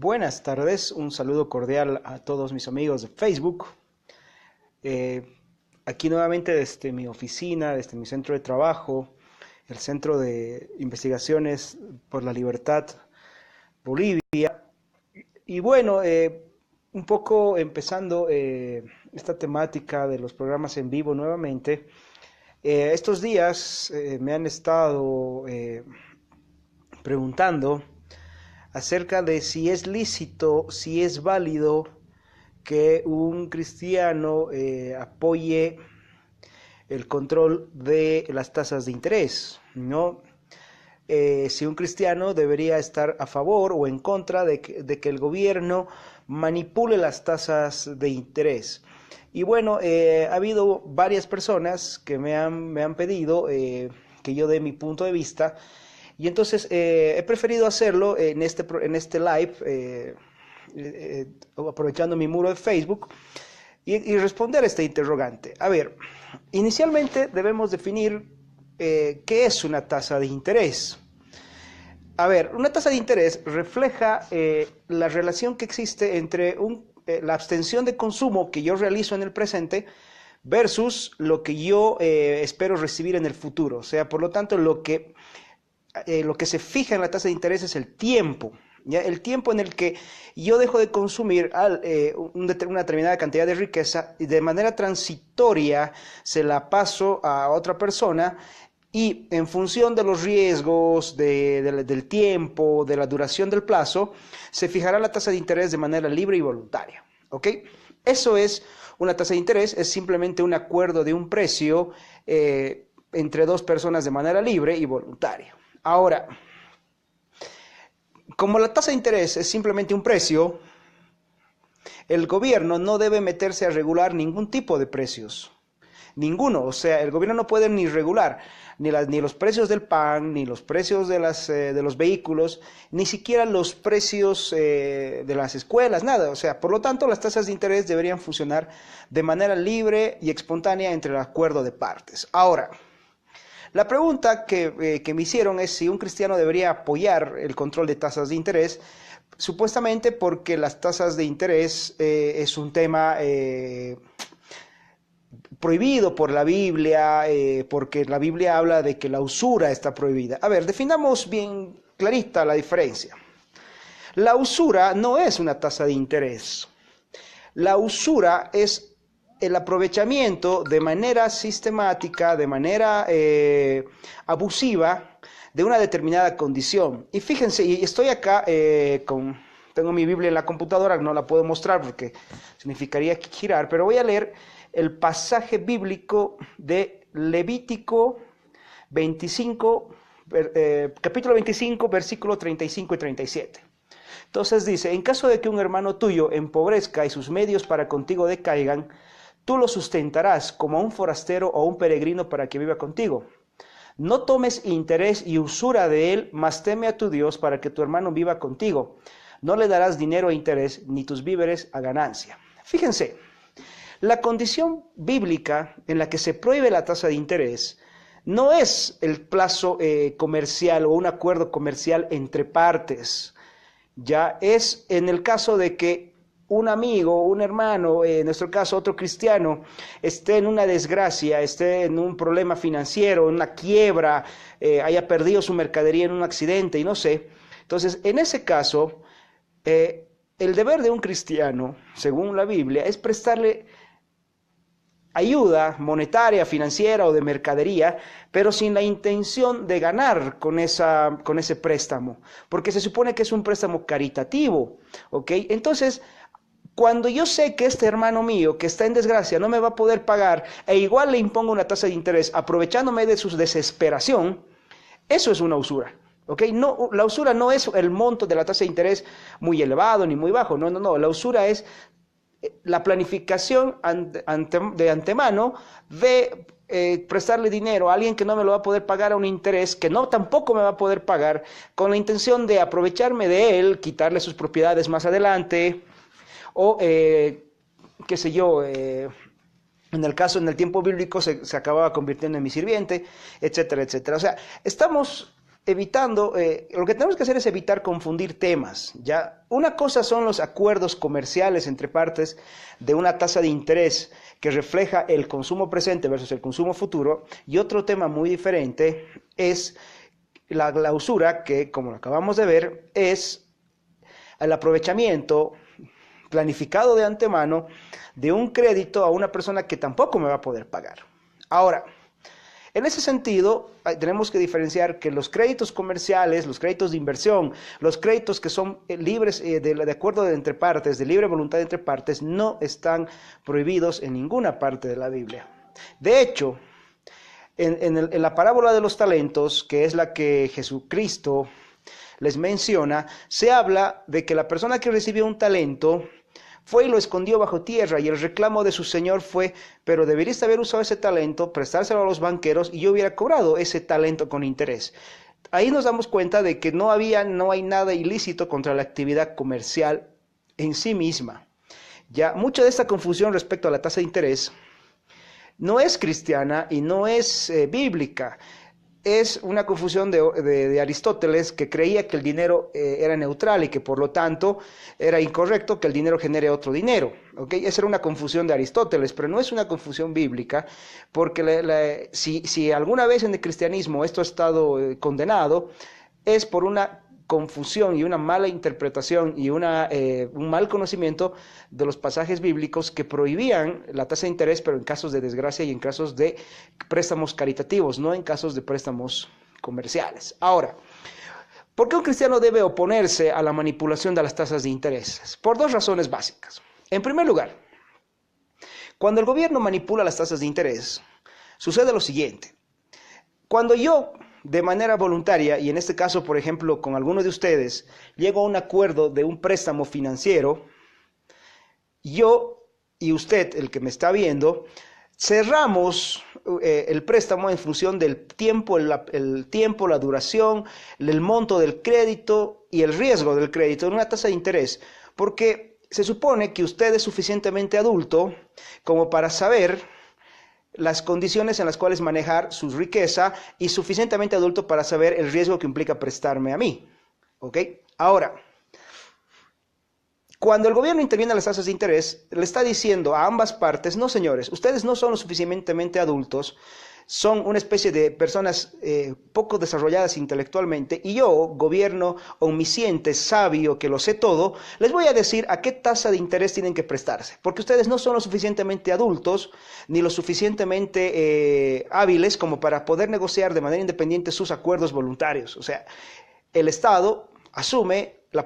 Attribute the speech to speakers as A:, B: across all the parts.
A: Buenas tardes, un saludo cordial a todos mis amigos de Facebook. Aquí nuevamente desde mi oficina, desde mi centro de trabajo, el Centro de Investigaciones por la Libertad, Bolivia. Y bueno, un poco empezando esta temática de los programas en vivo nuevamente. Estos días me han estado preguntando acerca de si es lícito, si es válido que un cristiano apoye el control de las tasas de interés, ¿no? Si un cristiano debería estar a favor o en contra de que el gobierno manipule las tasas de interés. Y bueno, ha habido varias personas que me han pedido que yo dé mi punto de vista. Y entonces he preferido hacerlo en este live, aprovechando mi muro de Facebook, y responder a este interrogante. A ver, inicialmente debemos definir qué es una tasa de interés. A ver, una tasa de interés refleja la relación que existe entre la abstención de consumo que yo realizo en el presente versus lo que yo espero recibir en el futuro. O sea, por lo tanto, lo que se fija en la tasa de interés es el tiempo, ¿ya? El tiempo en el que yo dejo de consumir una determinada cantidad de riqueza y de manera transitoria se la paso a otra persona, y en función de los riesgos, del tiempo, de la duración del plazo, se fijará la tasa de interés de manera libre y voluntaria, ¿ok? Eso es una tasa de interés, es simplemente un acuerdo de un precio entre dos personas de manera libre y voluntaria. Ahora, como la tasa de interés es simplemente un precio, el gobierno no debe meterse a regular ningún tipo de precios. Ninguno, o sea, el gobierno no puede ni regular ni los precios del pan, ni los precios de los vehículos, ni siquiera los precios de las escuelas, nada. O sea, por lo tanto, las tasas de interés deberían funcionar de manera libre y espontánea entre el acuerdo de partes. Ahora, la pregunta que me hicieron es si un cristiano debería apoyar el control de tasas de interés, supuestamente porque las tasas de interés es un tema prohibido por la Biblia, porque la Biblia habla de que la usura está prohibida. A ver, definamos bien clarita la diferencia. La usura no es una tasa de interés. La usura es el aprovechamiento de manera sistemática, de manera abusiva, de una determinada condición. Y fíjense, y estoy acá tengo mi Biblia en la computadora, no la puedo mostrar porque significaría girar, pero voy a leer el pasaje bíblico de Levítico 25, capítulo 25, versículo 35 y 37. Entonces dice: en caso de que un hermano tuyo empobrezca y sus medios para contigo decaigan, tú lo sustentarás como a un forastero o un peregrino para que viva contigo. No tomes interés y usura de él, mas teme a tu Dios para que tu hermano viva contigo. No le darás dinero a interés, ni tus víveres a ganancia. Fíjense, la condición bíblica en la que se prohíbe la tasa de interés no es el plazo comercial o un acuerdo comercial entre partes. Ya es en el caso de que un amigo, un hermano, en nuestro caso otro cristiano, esté en una desgracia, esté en un problema financiero, en una quiebra, haya perdido su mercadería en un accidente y no sé. Entonces, en ese caso, el deber de un cristiano, según la Biblia, es prestarle ayuda monetaria, financiera o de mercadería, pero sin la intención de ganar con ese préstamo, porque se supone que es un préstamo caritativo, ¿ok? Entonces, cuando yo sé que este hermano mío que está en desgracia no me va a poder pagar e igual le impongo una tasa de interés aprovechándome de su desesperación, eso es una usura. ¿Ok? No, la usura no es el monto de la tasa de interés muy elevado ni muy bajo, no, la usura es la planificación de antemano de prestarle dinero a alguien que no me lo va a poder pagar a un interés que no tampoco me va a poder pagar, con la intención de aprovecharme de él, quitarle sus propiedades más adelante, o qué sé yo, en el tiempo bíblico se acababa convirtiendo en mi sirviente, etcétera, etcétera. O sea, estamos evitando, lo que tenemos que hacer es evitar confundir temas, ¿ya? Una cosa son los acuerdos comerciales entre partes de una tasa de interés que refleja el consumo presente versus el consumo futuro, y otro tema muy diferente es la clausura, que como lo acabamos de ver, es el aprovechamiento planificado de antemano de un crédito a una persona que tampoco me va a poder pagar. Ahora, en ese sentido, tenemos que diferenciar que los créditos comerciales, los créditos de inversión, los créditos que son libres de acuerdo entre partes, de libre voluntad entre partes, no están prohibidos en ninguna parte de la Biblia. De hecho, en la parábola de los talentos, que es la que Jesucristo les menciona, se habla de que la persona que recibió un talento fue y lo escondió bajo tierra, y el reclamo de su señor fue: pero deberías haber usado ese talento, prestárselo a los banqueros, y yo hubiera cobrado ese talento con interés. Ahí nos damos cuenta de que no hay nada ilícito contra la actividad comercial en sí misma. Ya mucha de esta confusión respecto a la tasa de interés no es cristiana y no es bíblica. Es una confusión de Aristóteles, que creía que el dinero era neutral y que por lo tanto era incorrecto que el dinero genere otro dinero. ¿Okay? Esa era una confusión de Aristóteles, pero no es una confusión bíblica, porque si alguna vez en el cristianismo esto ha estado condenado, es por una confusión y una mala interpretación y un mal conocimiento de los pasajes bíblicos que prohibían la tasa de interés, pero en casos de desgracia y en casos de préstamos caritativos, no en casos de préstamos comerciales. Ahora, ¿por qué un cristiano debe oponerse a la manipulación de las tasas de interés? Por dos razones básicas. En primer lugar, cuando el gobierno manipula las tasas de interés, sucede lo siguiente. Cuando yo, de manera voluntaria, y en este caso, por ejemplo, con alguno de ustedes, llego a un acuerdo de un préstamo financiero, yo y usted, el que me está viendo, cerramos el préstamo en función del tiempo, la duración, el monto del crédito y el riesgo del crédito en una tasa de interés, porque se supone que usted es suficientemente adulto como para saber las condiciones en las cuales manejar su riqueza, y suficientemente adulto para saber el riesgo que implica prestarme a mí. ¿Ok? Ahora, cuando el gobierno interviene en las tasas de interés, le está diciendo a ambas partes: no, señores, ustedes no son lo suficientemente adultos, son una especie de personas poco desarrolladas intelectualmente, y yo, gobierno omnisciente, sabio, que lo sé todo, les voy a decir a qué tasa de interés tienen que prestarse, porque ustedes no son lo suficientemente adultos, ni lo suficientemente hábiles como para poder negociar de manera independiente sus acuerdos voluntarios. O sea, el Estado asume la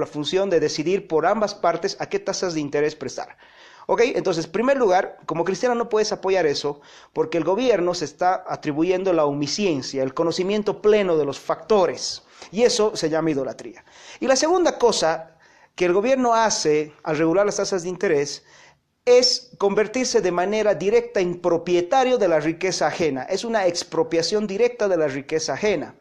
A: función de decidir por ambas partes a qué tasas de interés prestar. ¿Ok? Entonces, en primer lugar, como cristiano no puedes apoyar eso, porque el gobierno se está atribuyendo la omnisciencia, el conocimiento pleno de los factores, y eso se llama idolatría. Y la segunda cosa que el gobierno hace al regular las tasas de interés es convertirse de manera directa en propietario de la riqueza ajena. Es una expropiación directa de la riqueza ajena.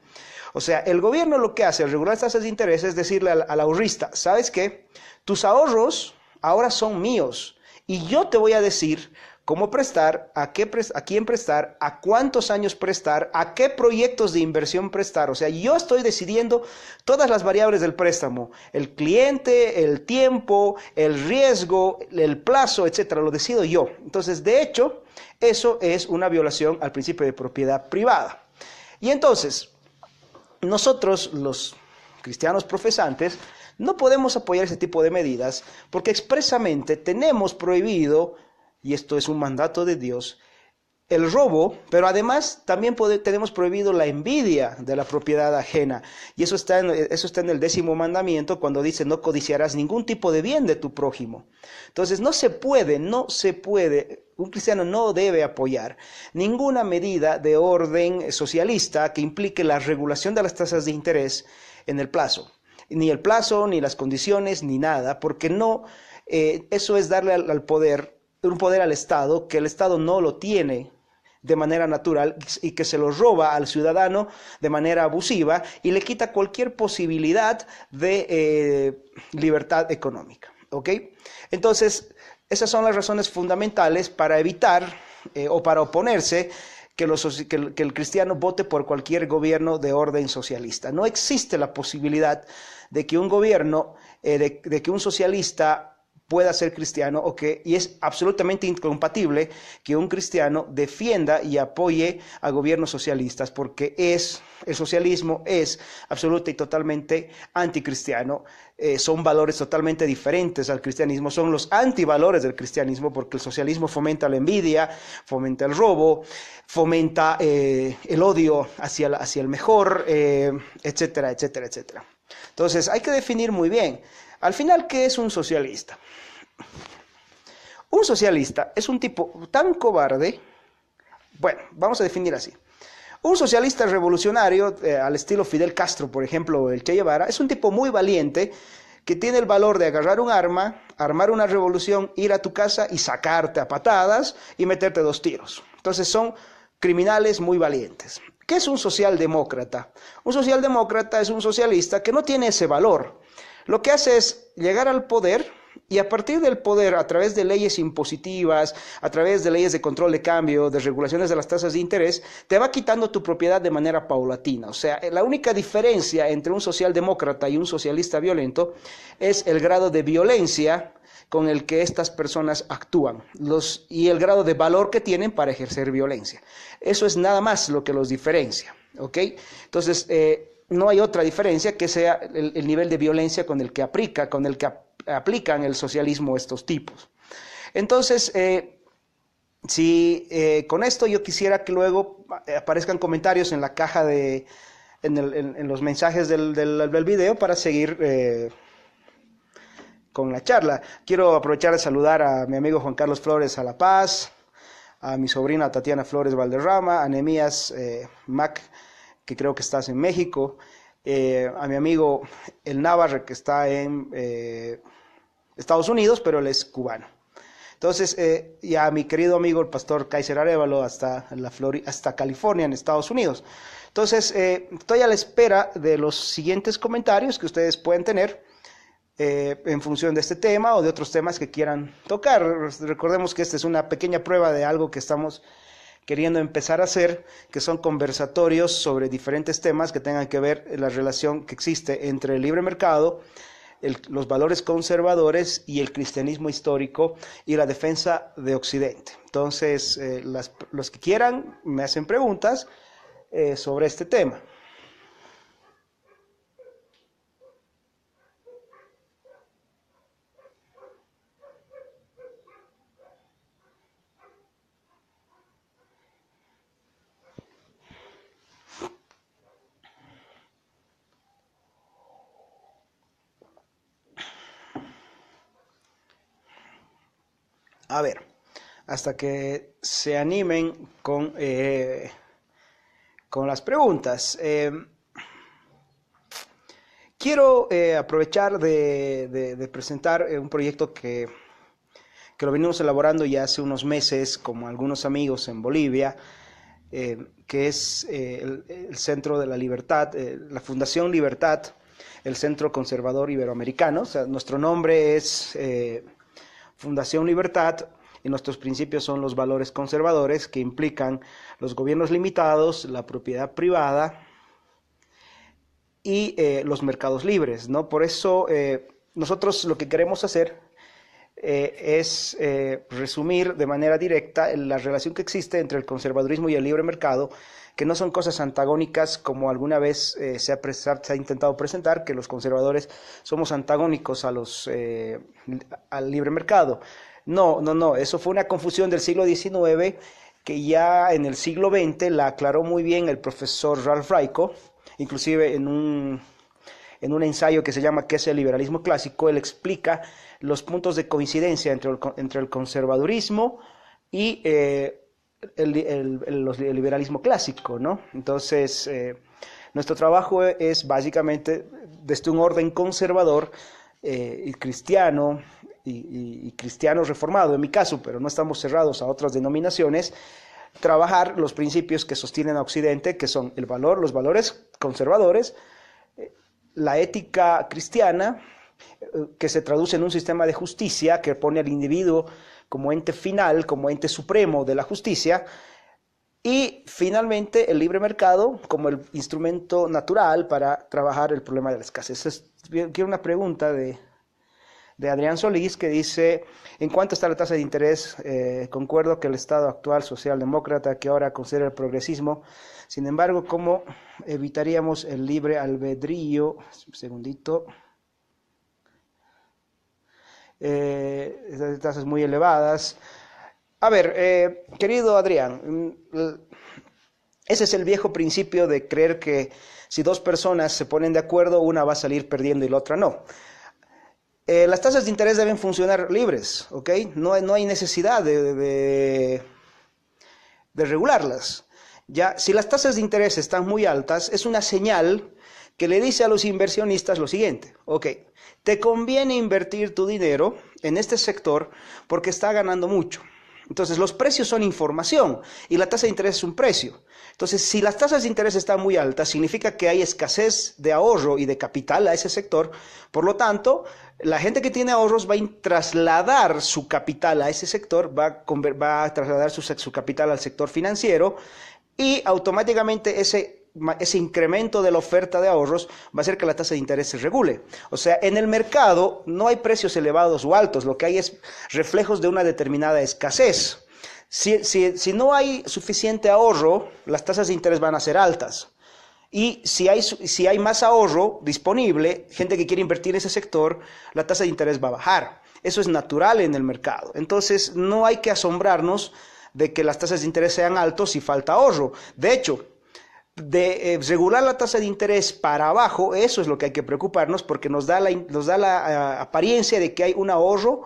A: O sea, el gobierno lo que hace al regular las tasas de interés es decirle al ahorrista: ¿sabes qué? Tus ahora son míos, y yo te voy a decir cómo prestar, a quién prestar, a cuántos años prestar, a qué proyectos de inversión prestar. O sea, yo estoy decidiendo todas las variables del préstamo: el cliente, el tiempo, el riesgo, el plazo, etcétera. Lo decido yo. Entonces, de hecho, eso es una violación al principio de propiedad privada. Y entonces, nosotros, los cristianos profesantes, no podemos apoyar ese tipo de medidas, porque expresamente tenemos prohibido, y esto es un mandato de Dios, el robo, pero además también tenemos prohibido la envidia de la propiedad ajena. Y eso está en el 10º mandamiento, cuando dice: no codiciarás ningún tipo de bien de tu prójimo. Entonces no se puede, un cristiano no debe apoyar ninguna medida de orden socialista que implique la regulación de las tasas de interés en el plazo. Ni el plazo, ni las condiciones, ni nada, porque no, eso es darle un poder al Estado, que el Estado no lo tiene de manera natural, y que se lo roba al ciudadano de manera abusiva y le quita cualquier posibilidad de libertad económica. ¿Ok? Entonces, esas son las razones fundamentales para evitar o para oponerse que el cristiano vote por cualquier gobierno de orden socialista. No existe la posibilidad de que un gobierno, de que un socialista pueda ser cristiano, y es absolutamente incompatible que un cristiano defienda y apoye a gobiernos socialistas, porque el socialismo es absoluta y totalmente anticristiano. Son valores totalmente diferentes al cristianismo, son los antivalores del cristianismo, porque el socialismo fomenta la envidia, fomenta el robo, fomenta el odio hacia el mejor, etcétera, etcétera, etcétera. Entonces hay que definir muy bien, al final, ¿qué es un socialista? Un socialista es un tipo tan cobarde, bueno, vamos a definir así. Un socialista revolucionario, al estilo Fidel Castro, por ejemplo, o el Che Guevara, es un tipo muy valiente que tiene el valor de agarrar un arma, armar una revolución, ir a tu casa y sacarte a patadas y meterte 2 tiros. Entonces son criminales muy valientes. ¿Qué es un socialdemócrata? Un socialdemócrata es un socialista que no tiene ese valor. Lo que hace es llegar al poder y a partir del poder, a través de leyes impositivas, a través de leyes de control de cambio, de regulaciones de las tasas de interés, te va quitando tu propiedad de manera paulatina. O sea, la única diferencia entre un socialdemócrata y un socialista violento es el grado de violencia con el que estas personas actúan y el grado de valor que tienen para ejercer violencia. Eso es nada más lo que los diferencia, ¿ok? Entonces, no hay otra diferencia que sea el nivel de violencia con el que aplican el socialismo estos tipos. Entonces, con esto yo quisiera que luego aparezcan comentarios en la caja en los mensajes del video para seguir con la charla. Quiero aprovechar de saludar a mi amigo Juan Carlos Flores a La Paz, a mi sobrina Tatiana Flores Valderrama, a Nehemías Mac, que creo que estás en México, a mi amigo El Navarre, que está en Estados Unidos, pero él es cubano. Entonces, y a mi querido amigo el pastor Kaiser Arevalo hasta California, en Estados Unidos. Entonces, estoy a la espera de los siguientes comentarios que ustedes pueden tener en función de este tema o de otros temas que quieran tocar. Recordemos que esta es una pequeña prueba de algo que estamos queriendo empezar a hacer, que son conversatorios sobre diferentes temas que tengan que ver la relación que existe entre el libre mercado, los valores conservadores y el cristianismo histórico y la defensa de Occidente. Entonces, los que quieran me hacen preguntas sobre este tema. A ver, hasta que se animen con las preguntas. Quiero aprovechar de presentar un proyecto que lo venimos elaborando ya hace unos meses con algunos amigos en Bolivia, que es el Centro de la Libertad, la Fundación Libertad, el Centro Conservador Iberoamericano. O sea, nuestro nombre es Fundación Libertad y nuestros principios son los valores conservadores que implican los gobiernos limitados, la propiedad privada y los mercados libres, ¿no? Por eso nosotros lo que queremos hacer es resumir de manera directa la relación que existe entre el conservadurismo y el libre mercado, que no son cosas antagónicas como alguna vez se ha intentado presentar, que los conservadores somos antagónicos al libre mercado. No, eso fue una confusión del siglo XIX que ya en el siglo XX la aclaró muy bien el profesor Ralph Raico, inclusive en un ensayo que se llama ¿Qué es el liberalismo clásico? Él explica los puntos de coincidencia entre el conservadurismo y el liberalismo clásico, ¿no? Entonces, nuestro trabajo es básicamente desde un orden conservador y cristiano y cristiano reformado, en mi caso, pero no estamos cerrados a otras denominaciones, trabajar los principios que sostienen a Occidente, que son los valores conservadores, la ética cristiana, que se traduce en un sistema de justicia que pone al individuo como ente final, como ente supremo de la justicia, Y finalmente el libre mercado como el instrumento natural para trabajar el problema de la escasez. Quiero una pregunta de Adrián Solís que dice, ¿en cuánto está la tasa de interés? Concuerdo que el Estado actual socialdemócrata que ahora considera el progresismo, sin embargo, ¿cómo evitaríamos el libre albedrío? Un segundito. Estas tasas muy elevadas. A ver, querido Adrián, ese es el viejo principio de creer que si dos personas se ponen de acuerdo, una va a salir perdiendo y la otra no. Las tasas de interés deben funcionar libres, ¿ok? No hay necesidad de regularlas. Ya, si las tasas de interés están muy altas, es una señal que le dice a los inversionistas lo siguiente, ok, te conviene invertir tu dinero en este sector porque está ganando mucho. Entonces los precios son información y la tasa de interés es un precio. Entonces si las tasas de interés están muy altas, significa que hay escasez de ahorro y de capital a ese sector. Por lo tanto, la gente que tiene ahorros va a trasladar su capital a ese sector, va a trasladar su capital al sector financiero y automáticamente ese incremento de la oferta de ahorros va a hacer que la tasa de interés se regule. O sea, en el mercado no hay precios elevados o altos, lo que hay es reflejos de una determinada escasez. Si no hay suficiente ahorro, las tasas de interés van a ser altas. Y si hay más ahorro disponible, gente que quiere invertir en ese sector, la tasa de interés va a bajar. Eso es natural en el mercado. Entonces, no hay que asombrarnos de que las tasas de interés sean altas si falta ahorro. De hecho, regular la tasa de interés para abajo, eso es lo que hay que preocuparnos porque nos da la apariencia de que hay un ahorro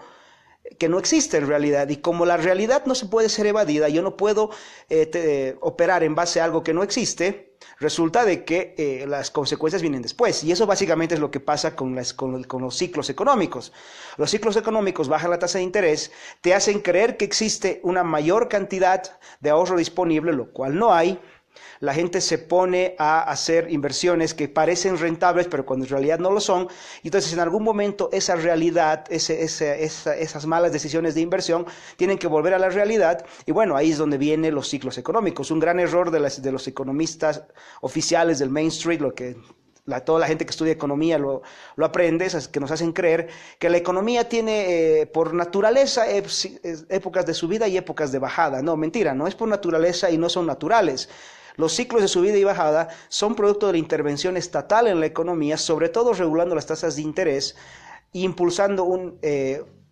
A: que no existe en realidad, y como la realidad no se puede ser evadida, yo no puedo operar en base a algo que no existe, resulta de que las consecuencias vienen después, y eso básicamente es lo que pasa con los ciclos económicos. Los ciclos económicos bajan la tasa de interés, te hacen creer que existe una mayor cantidad de ahorro disponible, lo cual no hay. La gente se pone a hacer inversiones que parecen rentables, pero cuando en realidad no lo son. Y entonces, en algún momento, esa realidad, esas malas decisiones de inversión, tienen que volver a la realidad. Y bueno, ahí es donde vienen los ciclos económicos. Un gran error de los economistas oficiales del Main Street, toda la gente que estudia economía lo aprende, es que nos hacen creer que la economía tiene por naturaleza épocas de subida y épocas de bajada. No, mentira, no es por naturaleza y no son naturales. Los ciclos de subida y bajada son producto de la intervención estatal en la economía, sobre todo regulando las tasas de interés e impulsando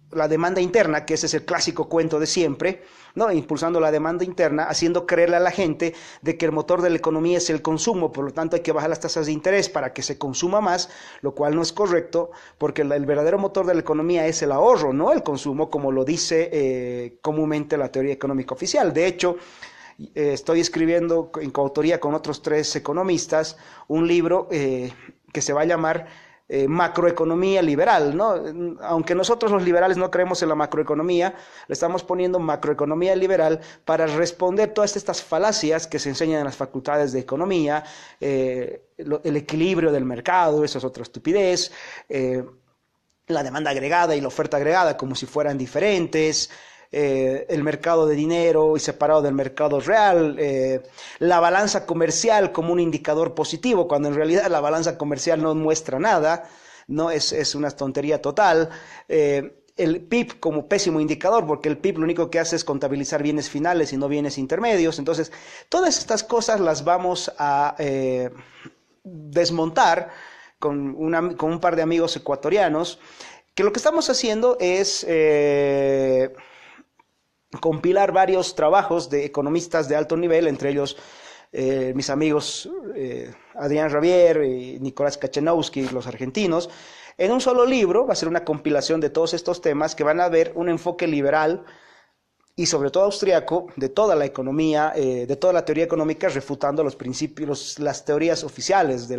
A: la demanda interna, que ese es el clásico cuento de siempre, ¿no? Impulsando la demanda interna, haciendo creerle a la gente de que el motor de la economía es el consumo, por lo tanto hay que bajar las tasas de interés para que se consuma más, lo cual no es correcto, porque el verdadero motor de la economía es el ahorro, no el consumo, como lo dice comúnmente la teoría económica oficial. De hecho, estoy escribiendo en coautoría con otros 3 economistas un libro que se va a llamar macroeconomía liberal, ¿no? Aunque nosotros los liberales no creemos en la macroeconomía, le estamos poniendo macroeconomía liberal para responder todas estas falacias que se enseñan en las facultades de economía, el equilibrio del mercado, eso es otra estupidez, la demanda agregada y la oferta agregada como si fueran diferentes, el mercado de dinero y separado del mercado real, la balanza comercial como un indicador positivo, cuando en realidad la balanza comercial no muestra nada, no es una tontería total, el PIB como pésimo indicador, porque el PIB lo único que hace es contabilizar bienes finales y no bienes intermedios. Entonces, todas estas cosas las vamos a desmontar con un par de amigos ecuatorianos, que lo que estamos haciendo es compilar varios trabajos de economistas de alto nivel, entre ellos mis amigos Adrián Rabier y Nicolás Kachenowski, los argentinos, en un solo libro. Va a ser una compilación de todos estos temas que van a ver un enfoque liberal y sobre todo austriaco de toda la economía, de toda la teoría económica, refutando los principios, las teorías oficiales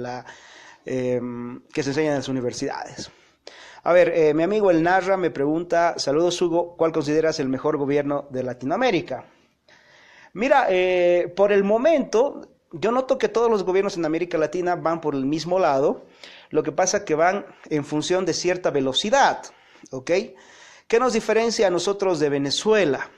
A: que se enseñan en las universidades. A ver, mi amigo El Narra me pregunta, saludos Hugo, ¿cuál consideras el mejor gobierno de Latinoamérica? Mira, por el momento, yo noto que todos los gobiernos en América Latina van por el mismo lado, lo que pasa es que van en función de cierta velocidad, ¿ok? ¿Qué nos diferencia a nosotros de Venezuela?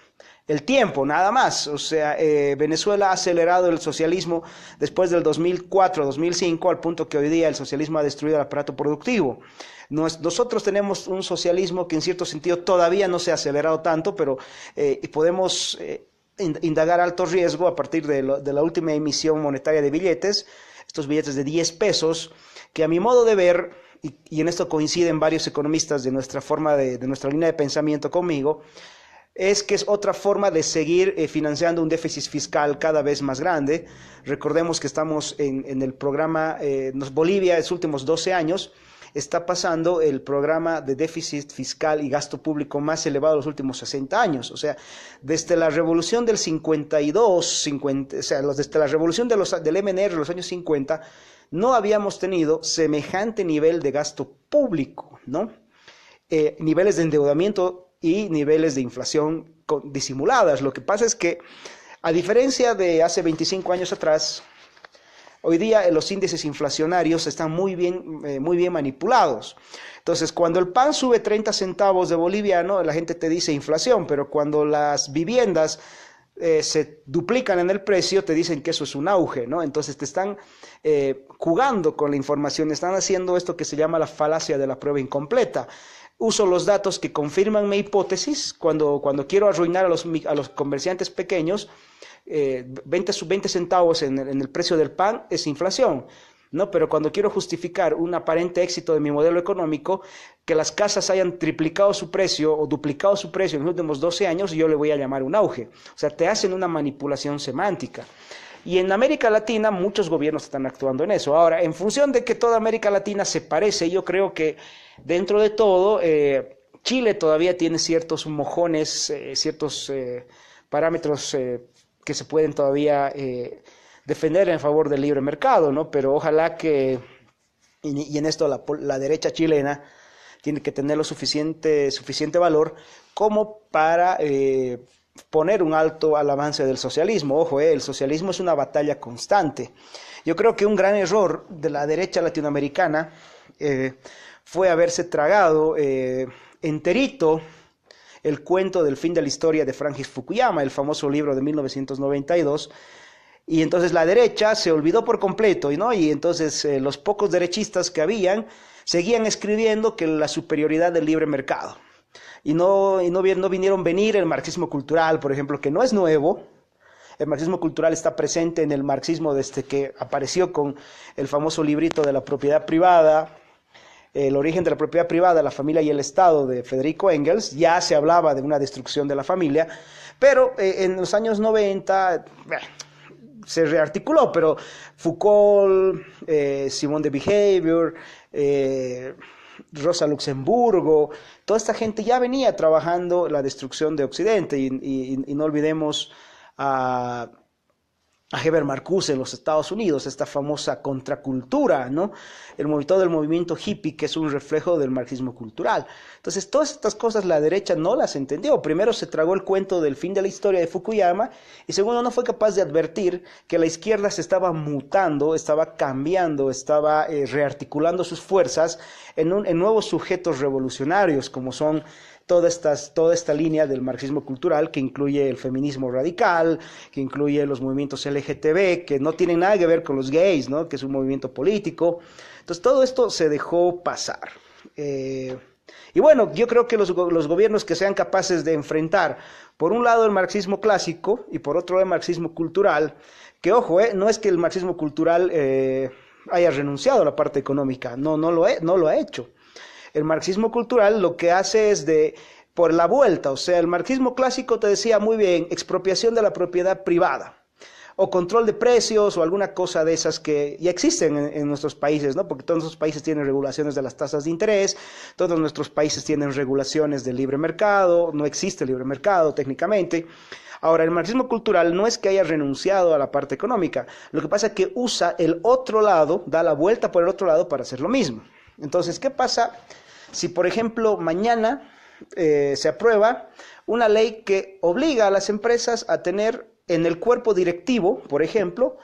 A: el tiempo, nada más. O sea, Venezuela ha acelerado el socialismo después del 2004-2005 al punto que hoy día el socialismo ha destruido el aparato productivo. Nosotros tenemos un socialismo que en cierto sentido todavía no se ha acelerado tanto, pero podemos indagar alto riesgo a partir de la última emisión monetaria de billetes, estos billetes de 10 pesos, que a mi modo de ver, y en esto coinciden varios economistas de nuestra de nuestra línea de pensamiento conmigo, es que es otra forma de seguir financiando un déficit fiscal cada vez más grande. Recordemos que estamos en el programa, Bolivia, en los últimos 12 años, está pasando el programa de déficit fiscal y gasto público más elevado de los últimos 60 años. O sea, desde la revolución del 52, o sea, desde la revolución del MNR de los años 50, no habíamos tenido semejante nivel de gasto público, ¿no? Niveles de endeudamiento y niveles de inflación disimuladas. Lo que pasa es que, a diferencia de hace 25 años atrás, hoy día los índices inflacionarios están muy bien manipulados. Entonces, cuando el pan sube 30 centavos de boliviano, la gente te dice inflación, pero cuando las viviendas se duplican en el precio, te dicen que eso es un auge, ¿no? Entonces te están jugando con la información, están haciendo esto que se llama la falacia de la prueba incompleta. Uso los datos que confirman mi hipótesis cuando quiero arruinar a los comerciantes pequeños. 20 centavos en el precio del pan es inflación, ¿no? Pero cuando quiero justificar un aparente éxito de mi modelo económico, que las casas hayan triplicado su precio o duplicado su precio en los últimos 12 años, yo le voy a llamar un auge. O sea, te hacen una manipulación semántica. Y en América Latina muchos gobiernos están actuando en eso. Ahora, en función de que toda América Latina se parece, yo creo que dentro de todo, Chile todavía tiene ciertos mojones, ciertos parámetros que se pueden todavía defender en favor del libre mercado, ¿no? Pero ojalá que, y en esto la derecha chilena tiene que tener lo suficiente valor como para poner un alto al avance del socialismo. Ojo, el socialismo es una batalla constante. Yo creo que un gran error de la derecha latinoamericana fue haberse tragado enterito el cuento del fin de la historia de Francis Fukuyama, el famoso libro de 1992, y entonces la derecha se olvidó por completo, ¿no? Y entonces los pocos derechistas que habían seguían escribiendo que la superioridad del libre mercado. Y no vinieron venir el marxismo cultural, por ejemplo, que no es nuevo. El marxismo cultural está presente en el marxismo desde que apareció con el famoso librito de la propiedad privada, el origen de la propiedad privada, la familia y el Estado de Federico Engels. Ya se hablaba de una destrucción de la familia, pero en los años 90 se rearticuló, pero Foucault, Simone de Beauvoir, Rosa Luxemburgo, toda esta gente ya venía trabajando la destrucción de Occidente, y no olvidemos a Herbert Marcuse en los Estados Unidos, esta famosa contracultura, ¿no? Todo el movimiento hippie, que es un reflejo del marxismo cultural. Entonces, todas estas cosas la derecha no las entendió. Primero se tragó el cuento del fin de la historia de Fukuyama, y segundo no fue capaz de advertir que la izquierda se estaba mutando, estaba cambiando, estaba rearticulando sus fuerzas en nuevos sujetos revolucionarios, como son toda esta línea del marxismo cultural, que incluye el feminismo radical, que incluye los movimientos LGTB, que no tienen nada que ver con los gays, ¿no? Que es un movimiento político. Entonces todo esto se dejó pasar. Y bueno, yo creo que los gobiernos que sean capaces de enfrentar, por un lado el marxismo clásico y por otro el marxismo cultural, que ojo, no es que el marxismo cultural haya renunciado a la parte económica, no lo ha hecho. El marxismo cultural lo que hace es por la vuelta, o sea, el marxismo clásico te decía muy bien, expropiación de la propiedad privada, o control de precios, o alguna cosa de esas que ya existen en nuestros países, ¿no? Porque todos nuestros países tienen regulaciones de las tasas de interés, todos nuestros países tienen regulaciones del libre mercado, no existe libre mercado técnicamente. Ahora, el marxismo cultural no es que haya renunciado a la parte económica, lo que pasa es que usa el otro lado, da la vuelta por el otro lado para hacer lo mismo. Entonces, ¿qué pasa si, por ejemplo, mañana se aprueba una ley que obliga a las empresas a tener en el cuerpo directivo, por ejemplo,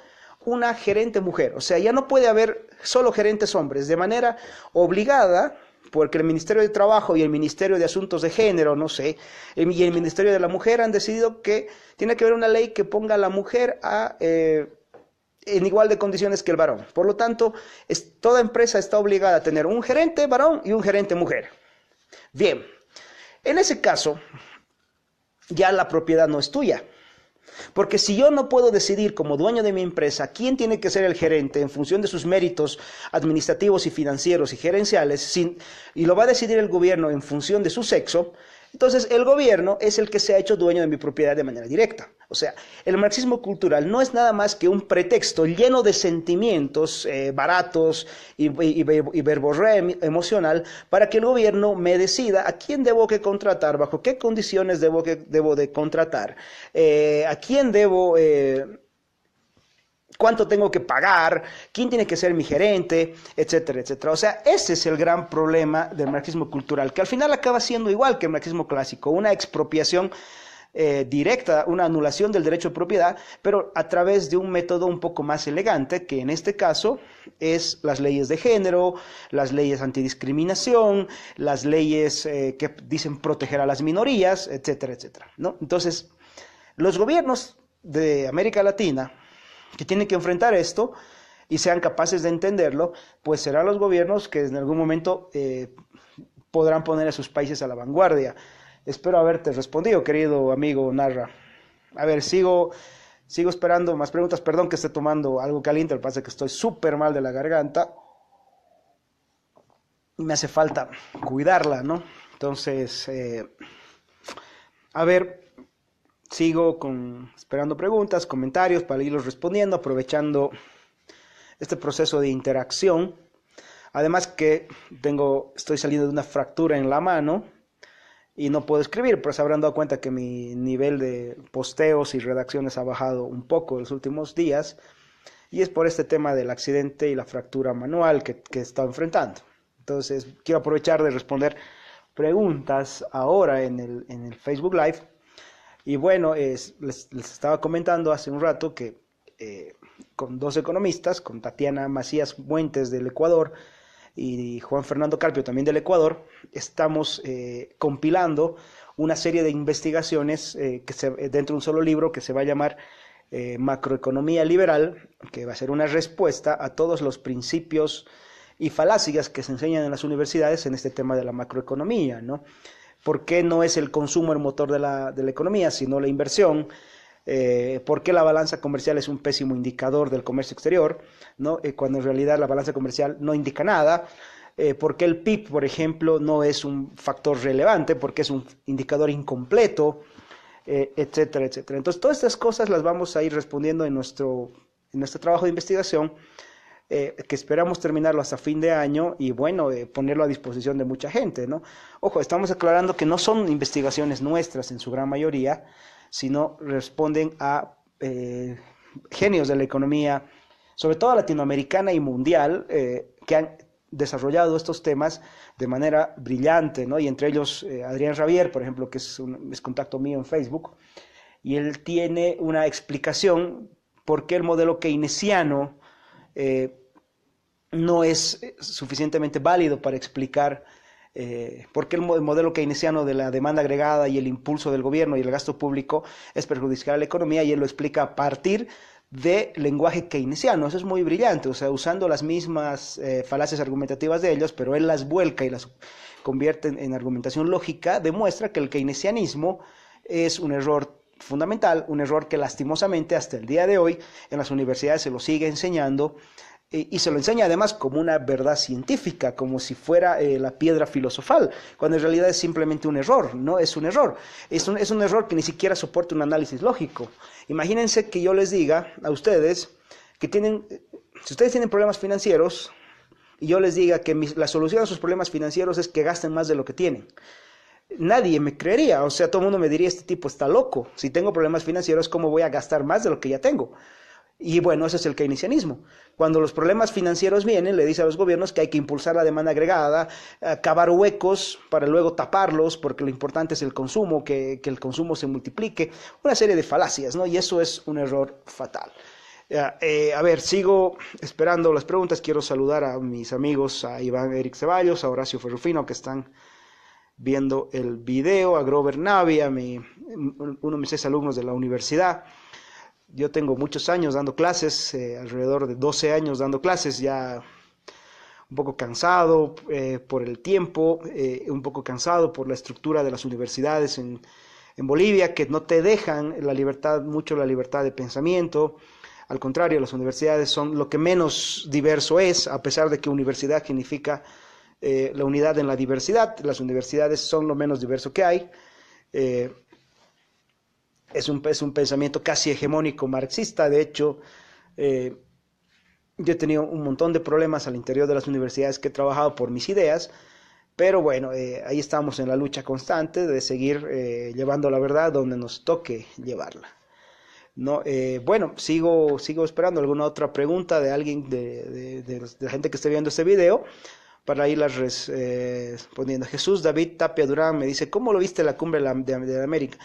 A: una gerente mujer? O sea, ya no puede haber solo gerentes hombres. De manera obligada, porque el Ministerio de Trabajo y el Ministerio de Asuntos de Género, no sé, y el Ministerio de la Mujer han decidido que tiene que haber una ley que ponga a la mujer en igual de condiciones que el varón. Por lo tanto, toda empresa está obligada a tener un gerente varón y un gerente mujer. Bien, en ese caso, ya la propiedad no es tuya. Porque si yo no puedo decidir como dueño de mi empresa quién tiene que ser el gerente en función de sus méritos administrativos y financieros y gerenciales, y lo va a decidir el gobierno en función de su sexo, entonces el gobierno es el que se ha hecho dueño de mi propiedad de manera directa. O sea, el marxismo cultural no es nada más que un pretexto lleno de sentimientos baratos y verborrea emocional para que el gobierno me decida a quién debo que contratar, bajo qué condiciones debo de contratar, a quién debo... cuánto tengo que pagar, quién tiene que ser mi gerente, etcétera, etcétera. O sea, ese es el gran problema del marxismo cultural, que al final acaba siendo igual que el marxismo clásico, una expropiación directa, una anulación del derecho de propiedad, pero a través de un método un poco más elegante, que en este caso es las leyes de género, las leyes antidiscriminación, las leyes que dicen proteger a las minorías, etcétera, etcétera, ¿no? Entonces, los gobiernos de América Latina que tienen que enfrentar esto y sean capaces de entenderlo, pues serán los gobiernos que en algún momento podrán poner a sus países a la vanguardia. Espero haberte respondido, querido amigo Narra. A ver, sigo esperando más preguntas. Perdón que esté tomando algo caliente, lo que pasa es que estoy súper mal de la garganta y me hace falta cuidarla, ¿no? Entonces, a ver, sigo esperando preguntas, comentarios para irlos respondiendo, aprovechando este proceso de interacción. Además que estoy saliendo de una fractura en la mano y no puedo escribir, pero se habrán dado cuenta que mi nivel de posteos y redacciones ha bajado un poco en los últimos días, y es por este tema del accidente y la fractura manual que he estado enfrentando. Entonces, quiero aprovechar de responder preguntas ahora en el Facebook Live. Y bueno, les estaba comentando hace un rato que con dos economistas, con Tatiana Macías Muentes del Ecuador y Juan Fernando Carpio también del Ecuador, estamos compilando una serie de investigaciones dentro de un solo libro que se va a llamar Macroeconomía Liberal, que va a ser una respuesta a todos los principios y falacias que se enseñan en las universidades en este tema de la macroeconomía, ¿no? ¿Por qué no es el consumo el motor de la economía, sino la inversión? ¿Por qué la balanza comercial es un pésimo indicador del comercio exterior, ¿no? Cuando en realidad la balanza comercial no indica nada? ¿Por qué el PIB, por ejemplo, no es un factor relevante? Porque es un indicador incompleto, etcétera, etcétera. Entonces, todas estas cosas las vamos a ir respondiendo en nuestro trabajo de investigación, que esperamos terminarlo hasta fin de año y bueno, ponerlo a disposición de mucha gente, ¿no? Ojo, estamos aclarando que no son investigaciones nuestras en su gran mayoría, sino responden a genios de la economía, sobre todo latinoamericana y mundial, que han desarrollado estos temas de manera brillante, ¿no? Y entre ellos Adrián Rabier, por ejemplo, que es contacto mío en Facebook, y él tiene una explicación por qué el modelo keynesiano no es suficientemente válido para explicar por qué el modelo keynesiano de la demanda agregada y el impulso del gobierno y el gasto público es perjudicial a la economía, y él lo explica a partir de lenguaje keynesiano. Eso es muy brillante, o sea, usando las mismas falacias argumentativas de ellos, pero él las vuelca y las convierte en argumentación lógica, demuestra que el keynesianismo es un error fundamental, un error que lastimosamente hasta el día de hoy en las universidades se lo sigue enseñando, y se lo enseña además como una verdad científica, como si fuera la piedra filosofal, cuando en realidad es simplemente un error, ¿no? Es un error, es un error que ni siquiera soporta un análisis lógico. Imagínense que yo les diga a ustedes que si ustedes tienen problemas financieros, y yo les diga que la solución a sus problemas financieros es que gasten más de lo que tienen. Nadie me creería, o sea, todo el mundo me diría, este tipo está loco. Si tengo problemas financieros, ¿cómo voy a gastar más de lo que ya tengo? Y bueno, ese es el keynesianismo. Cuando los problemas financieros vienen, le dice a los gobiernos que hay que impulsar la demanda agregada, cavar huecos para luego taparlos, porque lo importante es el consumo, que el consumo se multiplique, una serie de falacias, ¿no? Y eso es un error fatal. A ver, sigo esperando las preguntas. Quiero saludar a mis amigos, a Iván Eric Ceballos, a Horacio Ferrufino, que están viendo el video, a Grover Navi, uno de mis exalumnos de la universidad. Yo tengo muchos años dando clases, alrededor de 12 años dando clases, ya un poco cansado por el tiempo, un poco cansado por la estructura de las universidades en Bolivia, que no te dejan mucho la libertad de pensamiento. Al contrario, las universidades son lo que menos diverso es, a pesar de que universidad significa la unidad en la diversidad. Las universidades son lo menos diverso que hay. Es un pensamiento casi hegemónico marxista. De hecho, yo he tenido un montón de problemas al interior de las universidades que he trabajado por mis ideas, pero bueno, ahí estamos en la lucha constante de seguir llevando la verdad donde nos toque llevarla. No, bueno, sigo esperando alguna otra pregunta de alguien de la gente que esté viendo este video para irlas respondiendo. Jesús David Tapia Durán me dice, ¿cómo lo viste la cumbre de América?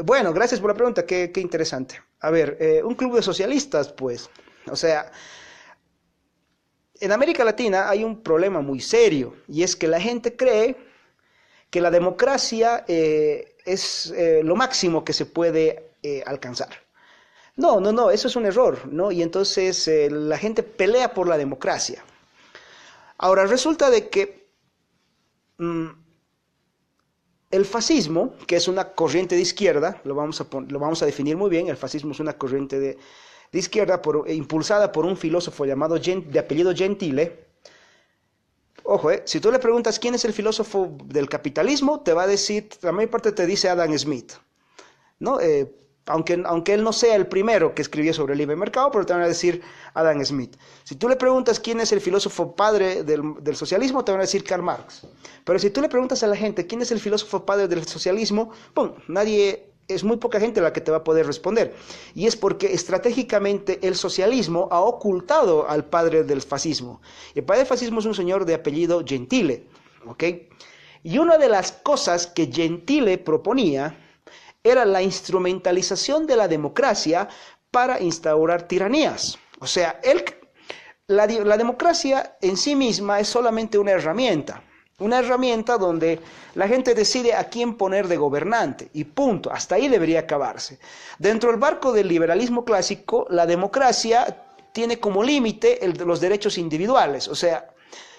A: Bueno, gracias por la pregunta, qué interesante. A ver, un club de socialistas, pues, o sea, en América Latina hay un problema muy serio, y es que la gente cree que la democracia es lo máximo que se puede alcanzar. No, eso es un error, ¿no? Y entonces la gente pelea por la democracia. Ahora, resulta de que el fascismo, que es una corriente de izquierda, lo vamos a definir muy bien, el fascismo es una corriente de izquierda impulsada por un filósofo llamado de apellido Gentile. Ojo, si tú le preguntas quién es el filósofo del capitalismo, te va a decir, la mayor parte te dice Adam Smith, ¿no? Aunque él no sea el primero que escribió sobre el libre mercado, pero te van a decir Adam Smith. Si tú le preguntas quién es el filósofo padre del socialismo, te van a decir Karl Marx. Pero si tú le preguntas a la gente quién es el filósofo padre del socialismo, ¡pum!, es muy poca gente la que te va a poder responder. Y es porque estratégicamente el socialismo ha ocultado al padre del fascismo. El padre del fascismo es un señor de apellido Gentile, ¿ok? Y una de las cosas que Gentile proponía era la instrumentalización de la democracia para instaurar tiranías. O sea, la democracia en sí misma es solamente una herramienta donde la gente decide a quién poner de gobernante y punto, hasta ahí debería acabarse. Dentro del marco del liberalismo clásico, la democracia tiene como límite los derechos individuales, o sea,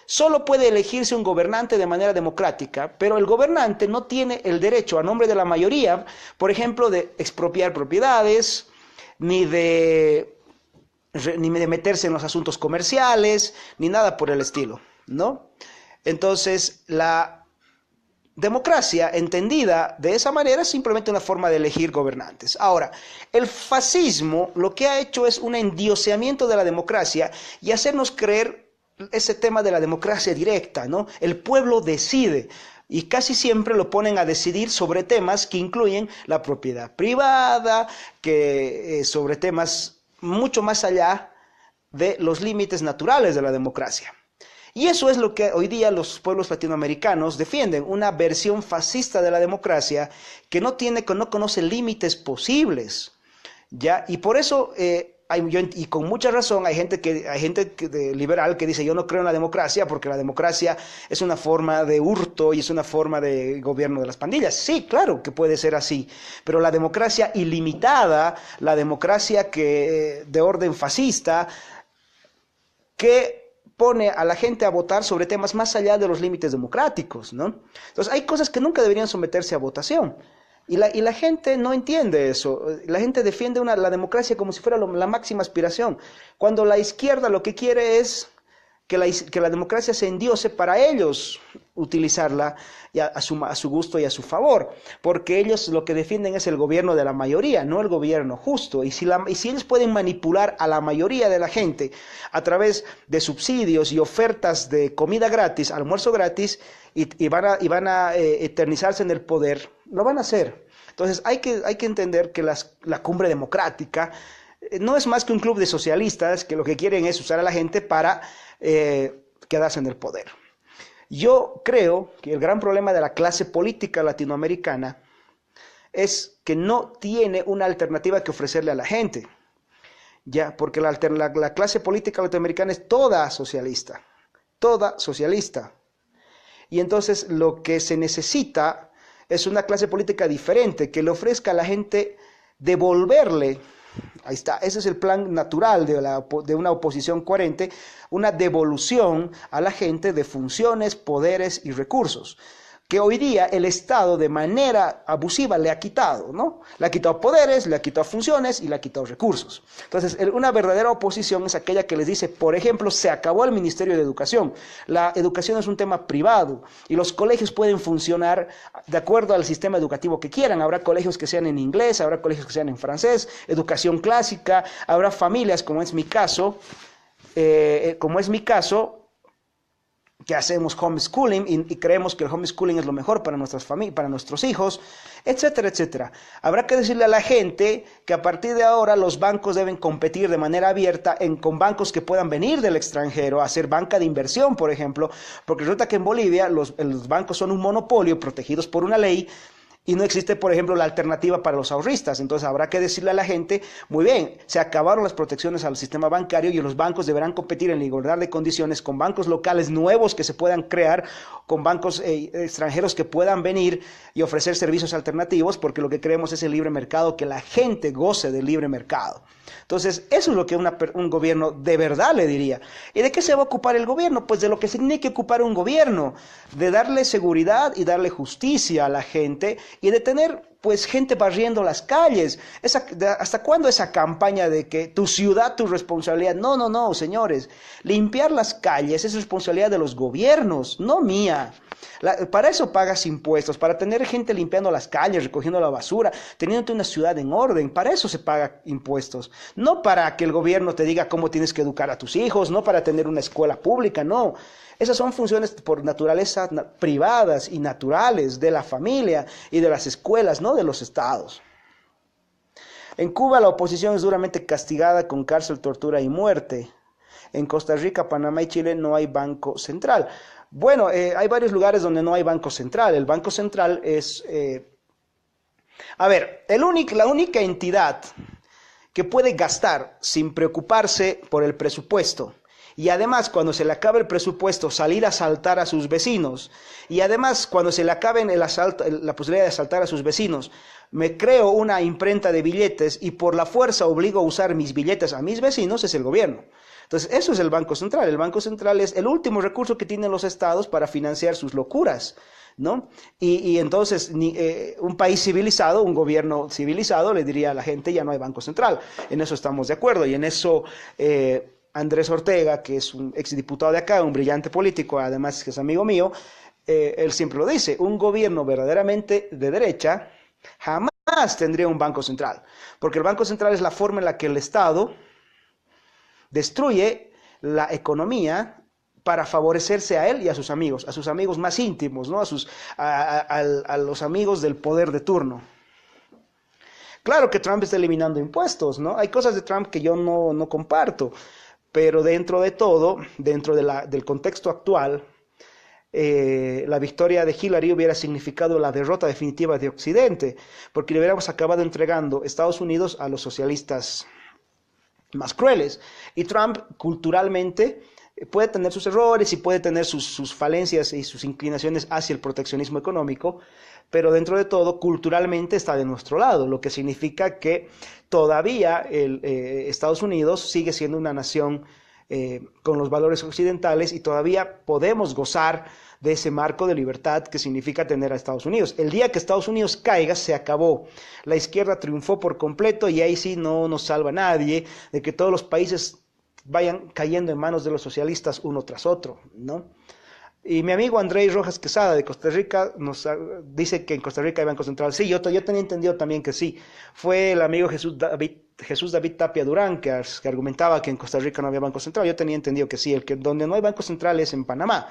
A: solo puede elegirse un gobernante de manera democrática, pero el gobernante no tiene el derecho a nombre de la mayoría, por ejemplo, de expropiar propiedades, ni de meterse en los asuntos comerciales, ni nada por el estilo, ¿no? Entonces, la democracia entendida de esa manera es simplemente una forma de elegir gobernantes. Ahora, el fascismo lo que ha hecho es un endioseamiento de la democracia y hacernos creer ese tema de la democracia directa, ¿no? El pueblo decide y casi siempre lo ponen a decidir sobre temas que incluyen la propiedad privada, sobre temas mucho más allá de los límites naturales de la democracia. Y eso es lo que hoy día los pueblos latinoamericanos defienden, una versión fascista de la democracia que no conoce límites posibles, ¿ya? Y por eso y con mucha razón hay gente liberal que dice yo no creo en la democracia porque la democracia es una forma de hurto y es una forma de gobierno de las pandillas. Sí, claro que puede ser así, pero la democracia ilimitada, la democracia de orden fascista, que pone a la gente a votar sobre temas más allá de los límites democráticos, ¿no? Entonces hay cosas que nunca deberían someterse a votación. Y la gente no entiende eso. La gente defiende la democracia como si fuera la máxima aspiración, cuando la izquierda lo que quiere es que la democracia se endiose para ellos utilizarla a su gusto y a su favor, porque ellos lo que defienden es el gobierno de la mayoría, no el gobierno justo. Y si ellos pueden manipular a la mayoría de la gente a través de subsidios y ofertas de comida gratis, almuerzo gratis, y van a eternizarse en el poder, lo van a hacer. Entonces hay que entender que la cumbre democrática no es más que un club de socialistas que lo que quieren es usar a la gente para quedarse en el poder. Yo creo que el gran problema de la clase política latinoamericana es que no tiene una alternativa que ofrecerle a la gente. ya, porque la clase política latinoamericana es toda socialista, toda socialista. Y entonces lo que se necesita es una clase política diferente, que le ofrezca a la gente devolverle, ahí está, ese es el plan natural de una oposición coherente, una devolución a la gente de funciones, poderes y recursos, que hoy día el Estado de manera abusiva le ha quitado, ¿no? Le ha quitado poderes, le ha quitado funciones y le ha quitado recursos. Entonces, una verdadera oposición es aquella que les dice, por ejemplo, se acabó el Ministerio de Educación. La educación es un tema privado y los colegios pueden funcionar de acuerdo al sistema educativo que quieran. Habrá colegios que sean en inglés, habrá colegios que sean en francés, educación clásica, habrá familias, como es mi caso, que hacemos homeschooling y creemos que el homeschooling es lo mejor para nuestras familias, para nuestros hijos, etcétera, etcétera. Habrá que decirle a la gente que a partir de ahora los bancos deben competir de manera abierta con bancos que puedan venir del extranjero, a hacer banca de inversión, por ejemplo, porque resulta que en Bolivia los bancos son un monopolio protegidos por una ley. Y no existe, por ejemplo, la alternativa para los ahorristas. Entonces habrá que decirle a la gente, muy bien, se acabaron las protecciones al sistema bancario y los bancos deberán competir en igualdad de condiciones con bancos locales nuevos que se puedan crear, con bancos extranjeros que puedan venir y ofrecer servicios alternativos, porque lo que queremos es el libre mercado, que la gente goce del libre mercado. Entonces, eso es lo que un gobierno de verdad le diría. ¿Y de qué se va a ocupar el gobierno? Pues de lo que se tiene que ocupar un gobierno, de darle seguridad y darle justicia a la gente y de tener pues gente barriendo las calles. ¿Hasta cuándo esa campaña de que tu ciudad, tu responsabilidad? No, no, no, señores. Limpiar las calles es responsabilidad de los gobiernos, no mía. Para eso pagas impuestos, para tener gente limpiando las calles, recogiendo la basura, teniendo una ciudad en orden. Para eso se paga impuestos. No para que el gobierno te diga cómo tienes que educar a tus hijos, no para tener una escuela pública, no. Esas son funciones por naturaleza privadas y naturales de la familia y de las escuelas, no de los estados. En Cuba la oposición es duramente castigada con cárcel, tortura y muerte. En Costa Rica, Panamá y Chile no hay banco central. Bueno, hay varios lugares donde no hay banco central. El banco central es... la única entidad que puede gastar sin preocuparse por el presupuesto, y además cuando se le acabe el presupuesto salir a asaltar a sus vecinos, y además cuando se le acabe la posibilidad de asaltar a sus vecinos, me creo una imprenta de billetes y por la fuerza obligo a usar mis billetes a mis vecinos, es el gobierno. Entonces eso es el Banco Central. El Banco Central es el último recurso que tienen los estados para financiar sus locuras, ¿no? Y entonces un país civilizado, un gobierno civilizado le diría a la gente, ya no hay Banco Central. En eso estamos de acuerdo y en eso Andrés Ortega, que es un exdiputado de acá, un brillante político, además que es amigo mío, él siempre lo dice, un gobierno verdaderamente de derecha jamás tendría un Banco Central, porque el Banco Central es la forma en la que el Estado destruye la economía para favorecerse a él y a sus amigos más íntimos, ¿no? A los amigos del poder de turno. Claro que Trump está eliminando impuestos, ¿no? Hay cosas de Trump que yo no comparto, pero dentro de todo, dentro del contexto actual, la victoria de Hillary hubiera significado la derrota definitiva de Occidente, porque le hubiéramos acabado entregando Estados Unidos a los socialistas más crueles. Y Trump culturalmente puede tener sus errores y puede tener sus falencias y sus inclinaciones hacia el proteccionismo económico, pero dentro de todo culturalmente está de nuestro lado, lo que significa que todavía Estados Unidos sigue siendo una nación con los valores occidentales y todavía podemos gozar de ese marco de libertad que significa tener a Estados Unidos. El día que Estados Unidos caiga, se acabó. La izquierda triunfó por completo y ahí sí no nos salva nadie de que todos los países vayan cayendo en manos de los socialistas uno tras otro, ¿no? Y mi amigo Andrés Rojas Quesada de Costa Rica nos dice que en Costa Rica hay Banco Central. Sí, yo tenía entendido también que sí. Fue el amigo Jesús David Tapia Durán que argumentaba que en Costa Rica no había Banco Central. Yo tenía entendido que sí, donde no hay Banco Central es en Panamá.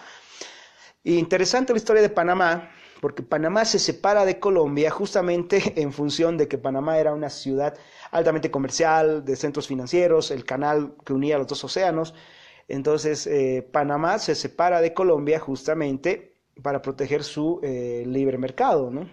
A: Y interesante la historia de Panamá, porque Panamá se separa de Colombia justamente en función de que Panamá era una ciudad altamente comercial, de centros financieros, el canal que unía los dos océanos. Entonces, Panamá se separa de Colombia justamente para proteger su libre mercado, ¿no?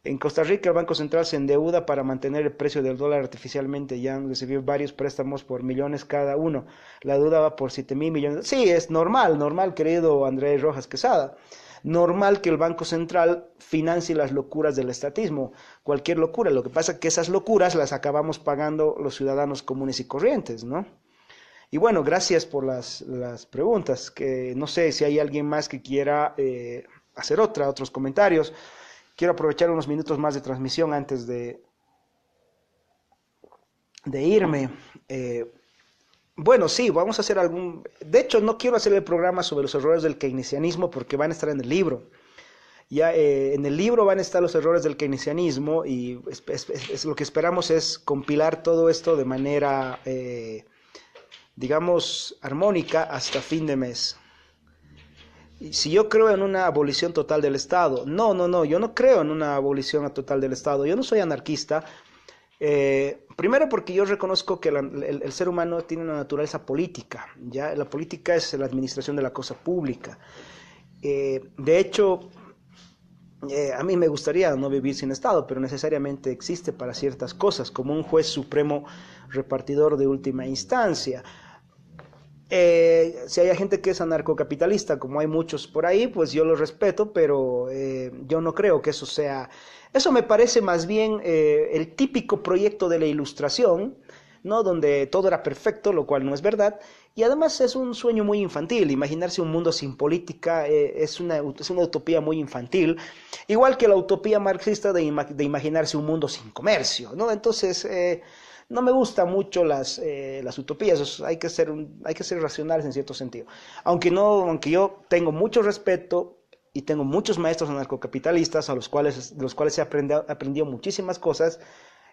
A: En Costa Rica el Banco Central se endeuda para mantener el precio del dólar artificialmente. Ya han recibido varios préstamos por millones cada uno. La deuda va por 7.000 millones. Sí, es normal, normal, querido Andrés Rojas Quesada. Normal que el Banco Central financie las locuras del estatismo, cualquier locura. Lo que pasa es que esas locuras las acabamos pagando los ciudadanos comunes y corrientes, ¿no? Y bueno, gracias por las preguntas, que no sé si hay alguien más que quiera hacer otros comentarios. Quiero aprovechar unos minutos más de transmisión antes de irme. Bueno, sí, vamos a hacer algún... De hecho, no quiero hacer el programa sobre los errores del keynesianismo porque van a estar en el libro. Ya en el libro van a estar los errores del keynesianismo y lo que esperamos es compilar todo esto de manera, digamos, armónica hasta fin de mes. Si yo creo en una abolición total del Estado, no, yo no creo en una abolición total del Estado, yo no soy anarquista, primero porque yo reconozco que el ser humano tiene una naturaleza política, ¿ya? La política es la administración de la cosa pública, de hecho, a mí me gustaría no vivir sin Estado, pero necesariamente existe para ciertas cosas, como un juez supremo repartidor de última instancia. Si hay gente que es anarcocapitalista, como hay muchos por ahí, pues yo lo respeto, pero yo no creo que eso sea... Eso me parece más bien el típico proyecto de la Ilustración, ¿no? Donde todo era perfecto, lo cual no es verdad, y además es un sueño muy infantil. Imaginarse un mundo sin política es una utopía muy infantil, igual que la utopía marxista de imaginarse un mundo sin comercio, ¿no? Entonces... no me gustan mucho las utopías, hay que ser racionales en cierto sentido. Aunque yo tengo mucho respeto y tengo muchos maestros anarcocapitalistas de los cuales he aprendido muchísimas cosas,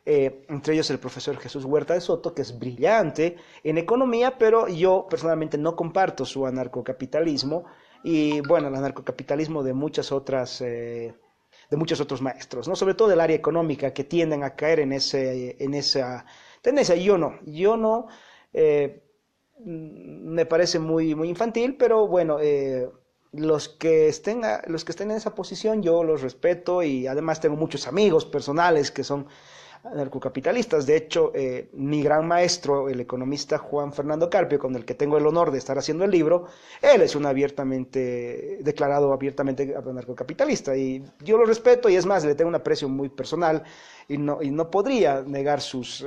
A: entre ellos el profesor Jesús Huerta de Soto, que es brillante en economía, pero yo personalmente no comparto su anarcocapitalismo y bueno, el anarcocapitalismo de muchos otros maestros, ¿no? Sobre todo del área económica, que tienden a caer en esa tendencia. Yo no, me parece muy, muy infantil, pero bueno, los que estén en esa posición yo los respeto y además tengo muchos amigos personales que son anarcocapitalistas. De hecho, mi gran maestro, el economista Juan Fernando Carpio, con el que tengo el honor de estar haciendo el libro, él es un declarado abiertamente anarcocapitalista y yo lo respeto y es más, le tengo un aprecio muy personal y no podría negar sus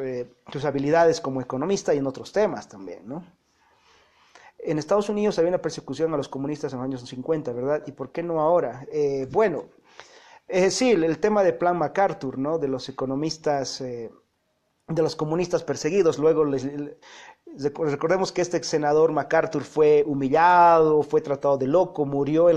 A: habilidades como economista y en otros temas también, ¿no? En Estados Unidos había una persecución a los comunistas en los años 50, ¿verdad? ¿Y por qué no ahora? Bueno, sí, el tema de Plan MacArthur, ¿no? De los economistas, de los comunistas perseguidos. Luego recordemos que este ex senador MacArthur fue humillado, fue tratado de loco, murió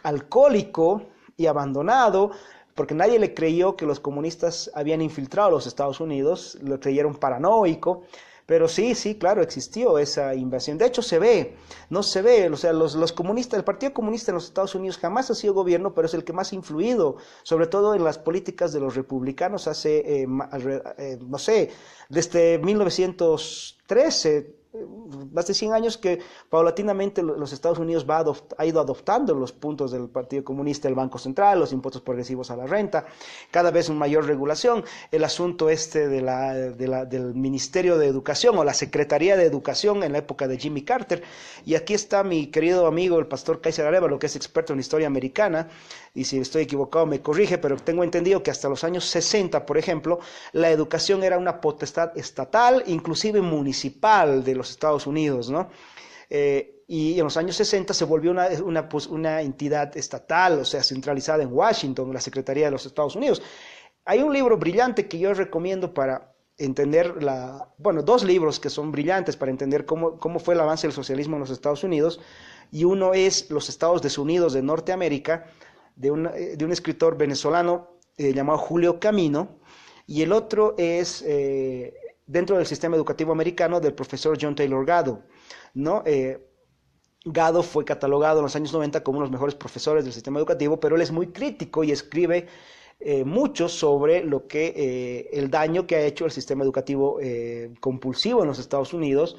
A: alcohólico y abandonado, porque nadie le creyó que los comunistas habían infiltrado a los Estados Unidos, lo creyeron paranoico. Pero sí, claro, existió esa invasión. De hecho, no se ve, o sea, los comunistas, el Partido Comunista en los Estados Unidos jamás ha sido gobierno, pero es el que más ha influido, sobre todo en las políticas de los republicanos hace, no sé, desde 1913, más de 100 años que paulatinamente los Estados Unidos ha ido adoptando los puntos del Partido Comunista, el Banco Central, los impuestos progresivos a la renta, cada vez una mayor regulación, el asunto del Ministerio de Educación o la Secretaría de Educación en la época de Jimmy Carter. Y aquí está mi querido amigo el pastor Kaiser Arevalo, que es experto en historia americana, y si estoy equivocado me corrige, pero tengo entendido que hasta los años 60, por ejemplo, la educación era una potestad estatal, inclusive municipal de los Estados Unidos, ¿no? Y en los años 60 se volvió una entidad estatal, o sea, centralizada en Washington, la Secretaría de los Estados Unidos. Hay un libro brillante que yo recomiendo para entender dos libros que son brillantes para entender cómo fue el avance del socialismo en los Estados Unidos, y uno es Los Estados Desunidos de Norteamérica, de un escritor venezolano llamado Julio Camino, y el otro es dentro del sistema educativo americano del profesor John Taylor Gatto, ¿no? Gatto fue catalogado en los años 90 como uno de los mejores profesores del sistema educativo, pero él es muy crítico y escribe mucho sobre el daño que ha hecho el sistema educativo compulsivo en los Estados Unidos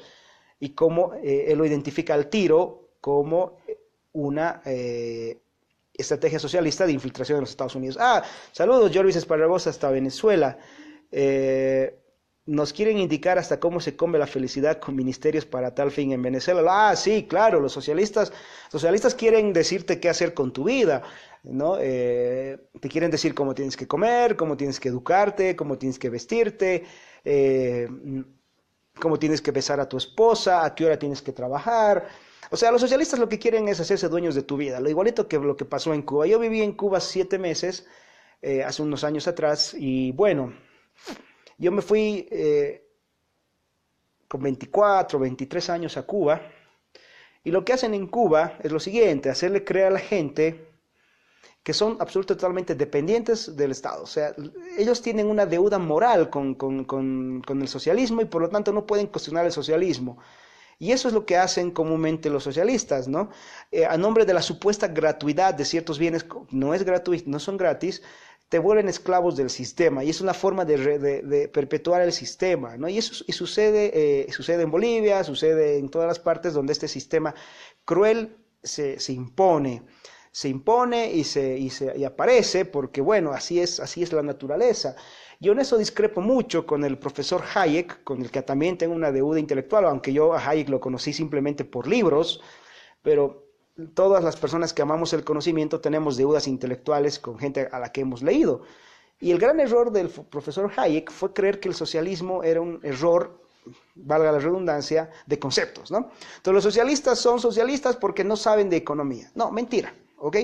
A: y cómo él lo identifica al tiro como estrategia socialista de infiltración en los Estados Unidos. Saludos, Jorvis Esparragosa, hasta Venezuela. Nos quieren indicar hasta cómo se come la felicidad con ministerios para tal fin en Venezuela. Sí, claro, los socialistas quieren decirte qué hacer con tu vida, ¿no? Te quieren decir cómo tienes que comer, cómo tienes que educarte, cómo tienes que vestirte, cómo tienes que besar a tu esposa, a qué hora tienes que trabajar. O sea, los socialistas lo que quieren es hacerse dueños de tu vida, lo igualito que lo que pasó en Cuba. Yo viví en Cuba 7 meses, hace unos años atrás, y bueno, yo me fui con 24, 23 años a Cuba, y lo que hacen en Cuba es lo siguiente: hacerle creer a la gente que son absolutamente totalmente dependientes del Estado. O sea, ellos tienen una deuda moral con el socialismo y por lo tanto no pueden cuestionar el socialismo. Y eso es lo que hacen comúnmente los socialistas, ¿no? A nombre de la supuesta gratuidad de ciertos bienes, no es gratuito, no son gratis, te vuelven esclavos del sistema, y es una forma de perpetuar el sistema, ¿no? Y eso sucede en Bolivia, sucede en todas las partes donde este sistema cruel se impone y aparece, porque bueno, así es la naturaleza. Yo en eso discrepo mucho con el profesor Hayek, con el que también tengo una deuda intelectual, aunque yo a Hayek lo conocí simplemente por libros, pero todas las personas que amamos el conocimiento tenemos deudas intelectuales con gente a la que hemos leído. Y el gran error del profesor Hayek fue creer que el socialismo era un error, valga la redundancia, de conceptos, ¿no? Entonces los socialistas son socialistas porque no saben de economía. No, mentira, ¿ok?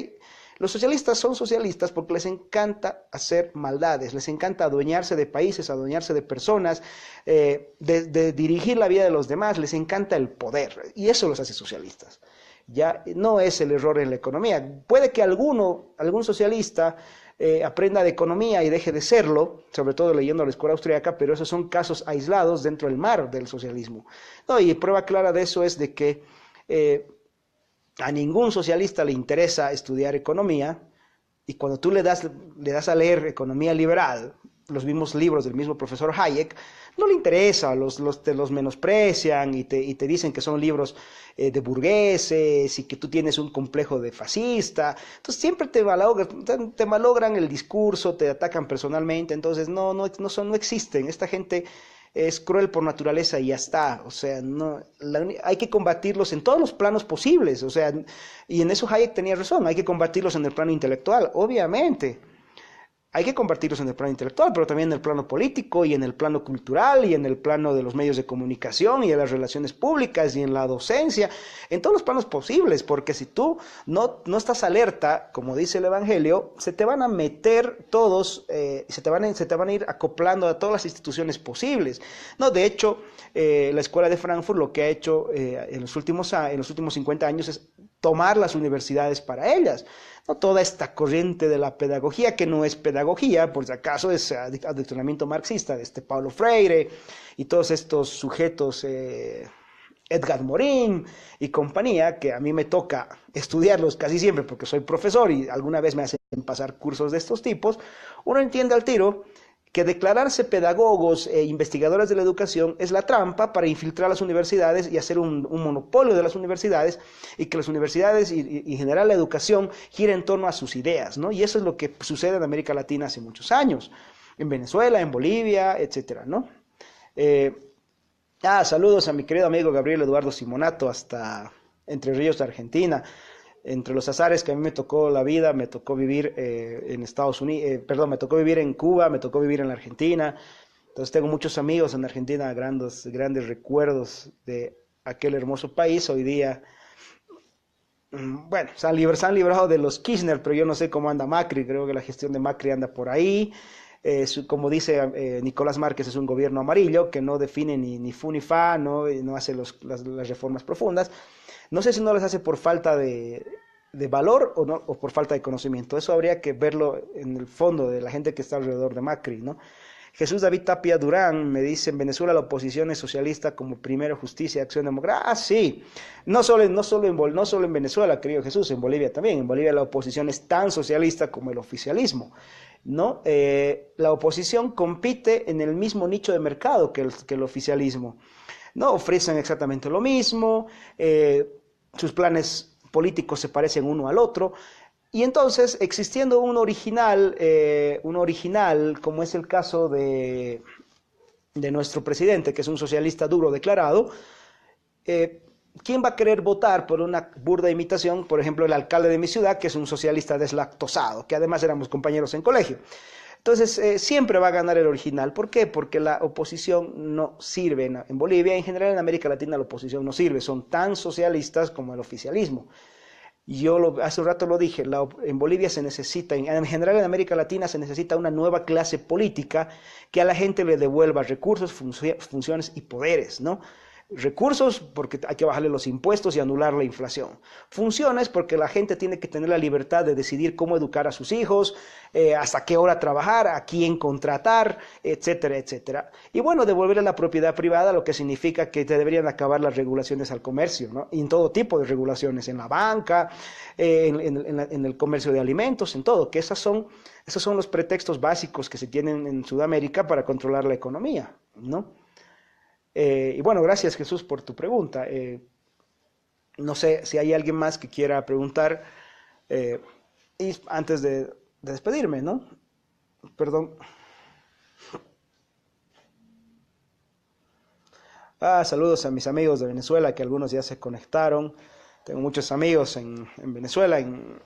A: Los socialistas son socialistas porque les encanta hacer maldades, les encanta adueñarse de países, adueñarse de personas, de dirigir la vida de los demás, les encanta el poder, y eso los hace socialistas. Ya no es el error en la economía. Puede que algún socialista aprenda de economía y deje de serlo, sobre todo leyendo la escuela austríaca, pero esos son casos aislados dentro del mar del socialismo. No, y prueba clara de eso es de que a ningún socialista le interesa estudiar economía, y cuando tú le das a leer economía liberal, los mismos libros del mismo profesor Hayek, no le interesa, te los menosprecian y te dicen que son libros de burgueses y que tú tienes un complejo de fascista. Entonces siempre te malogran el discurso, te atacan personalmente. Entonces no existen. Esta gente es cruel por naturaleza y ya está. O sea, hay que combatirlos en todos los planos posibles. O sea, y en eso Hayek tenía razón, hay que combatirlos en el plano intelectual, obviamente. Hay que combatirlos en el plano intelectual, pero también en el plano político y en el plano cultural y en el plano de los medios de comunicación y de las relaciones públicas y en la docencia, en todos los planos posibles, porque si tú no estás alerta, como dice el Evangelio, se te van a meter todos, se te van a ir acoplando a todas las instituciones posibles. No, de hecho, la Escuela de Frankfurt lo que ha hecho en los últimos 50 años es tomar las universidades para ellas. No toda esta corriente de la pedagogía, que no es pedagogía, por si acaso es adoctrinamiento marxista, de Paulo Freire y todos estos sujetos, Edgar Morin y compañía, que a mí me toca estudiarlos casi siempre porque soy profesor y alguna vez me hacen pasar cursos de estos tipos. Uno entiende al tiro que declararse pedagogos e investigadores de la educación es la trampa para infiltrar las universidades y hacer un monopolio de las universidades, y que las universidades y en general la educación gira en torno a sus ideas, ¿no? Y eso es lo que sucede en América Latina hace muchos años, en Venezuela, en Bolivia, etcétera, ¿no? Saludos a mi querido amigo Gabriel Eduardo Simonato hasta Entre Ríos, Argentina. Entre los azares que a mí me tocó la vida, me tocó vivir en Estados Unidos, me tocó vivir en Cuba, me tocó vivir en la Argentina. Entonces tengo muchos amigos en Argentina, grandes recuerdos de aquel hermoso país. Hoy día, bueno, se han librado de los Kirchner, pero yo no sé cómo anda Macri. Creo que la gestión de Macri anda por ahí. Como dice Nicolás Márquez, es un gobierno amarillo que no define ni fu ni fa, no hace las reformas profundas. No sé si no les hace por falta de valor o por falta de conocimiento. Eso habría que verlo en el fondo de la gente que está alrededor de Macri, ¿no? Jesús David Tapia Durán me dice: en Venezuela la oposición es socialista como Primero Justicia, Acción Democrática. Sí, no solo en Venezuela, querido Jesús, en Bolivia también. En Bolivia la oposición es tan socialista como el oficialismo, ¿no? La oposición compite en el mismo nicho de mercado que el oficialismo. No ofrecen exactamente lo mismo, sus planes políticos se parecen uno al otro. Y entonces, existiendo un original, como es el caso de nuestro presidente, que es un socialista duro declarado, ¿quién va a querer votar por una burda imitación? Por ejemplo, el alcalde de mi ciudad, que es un socialista deslactosado, que además éramos compañeros en colegio. Entonces, siempre va a ganar el original. ¿Por qué? Porque la oposición no sirve. En Bolivia, en general en América Latina, la oposición no sirve. Son tan socialistas como el oficialismo. Hace un rato lo dije, en Bolivia se necesita, en general en América Latina se necesita una nueva clase política que a la gente le devuelva recursos, funciones y poderes, ¿no? Recursos porque hay que bajarle los impuestos y anular la inflación. Funciones porque la gente tiene que tener la libertad de decidir cómo educar a sus hijos, hasta qué hora trabajar, a quién contratar, etcétera, etcétera. Y bueno, devolverle la propiedad privada, lo que significa que te deberían acabar las regulaciones al comercio, ¿no? Y en todo tipo de regulaciones, en la banca, en el comercio de alimentos, en todo, que esos son los pretextos básicos que se tienen en Sudamérica para controlar la economía, ¿no? Y bueno, gracias Jesús por tu pregunta. No sé si hay alguien más que quiera preguntar y antes de despedirme, ¿no? Perdón. Saludos a mis amigos de Venezuela, que algunos ya se conectaron. Tengo muchos amigos en Venezuela, en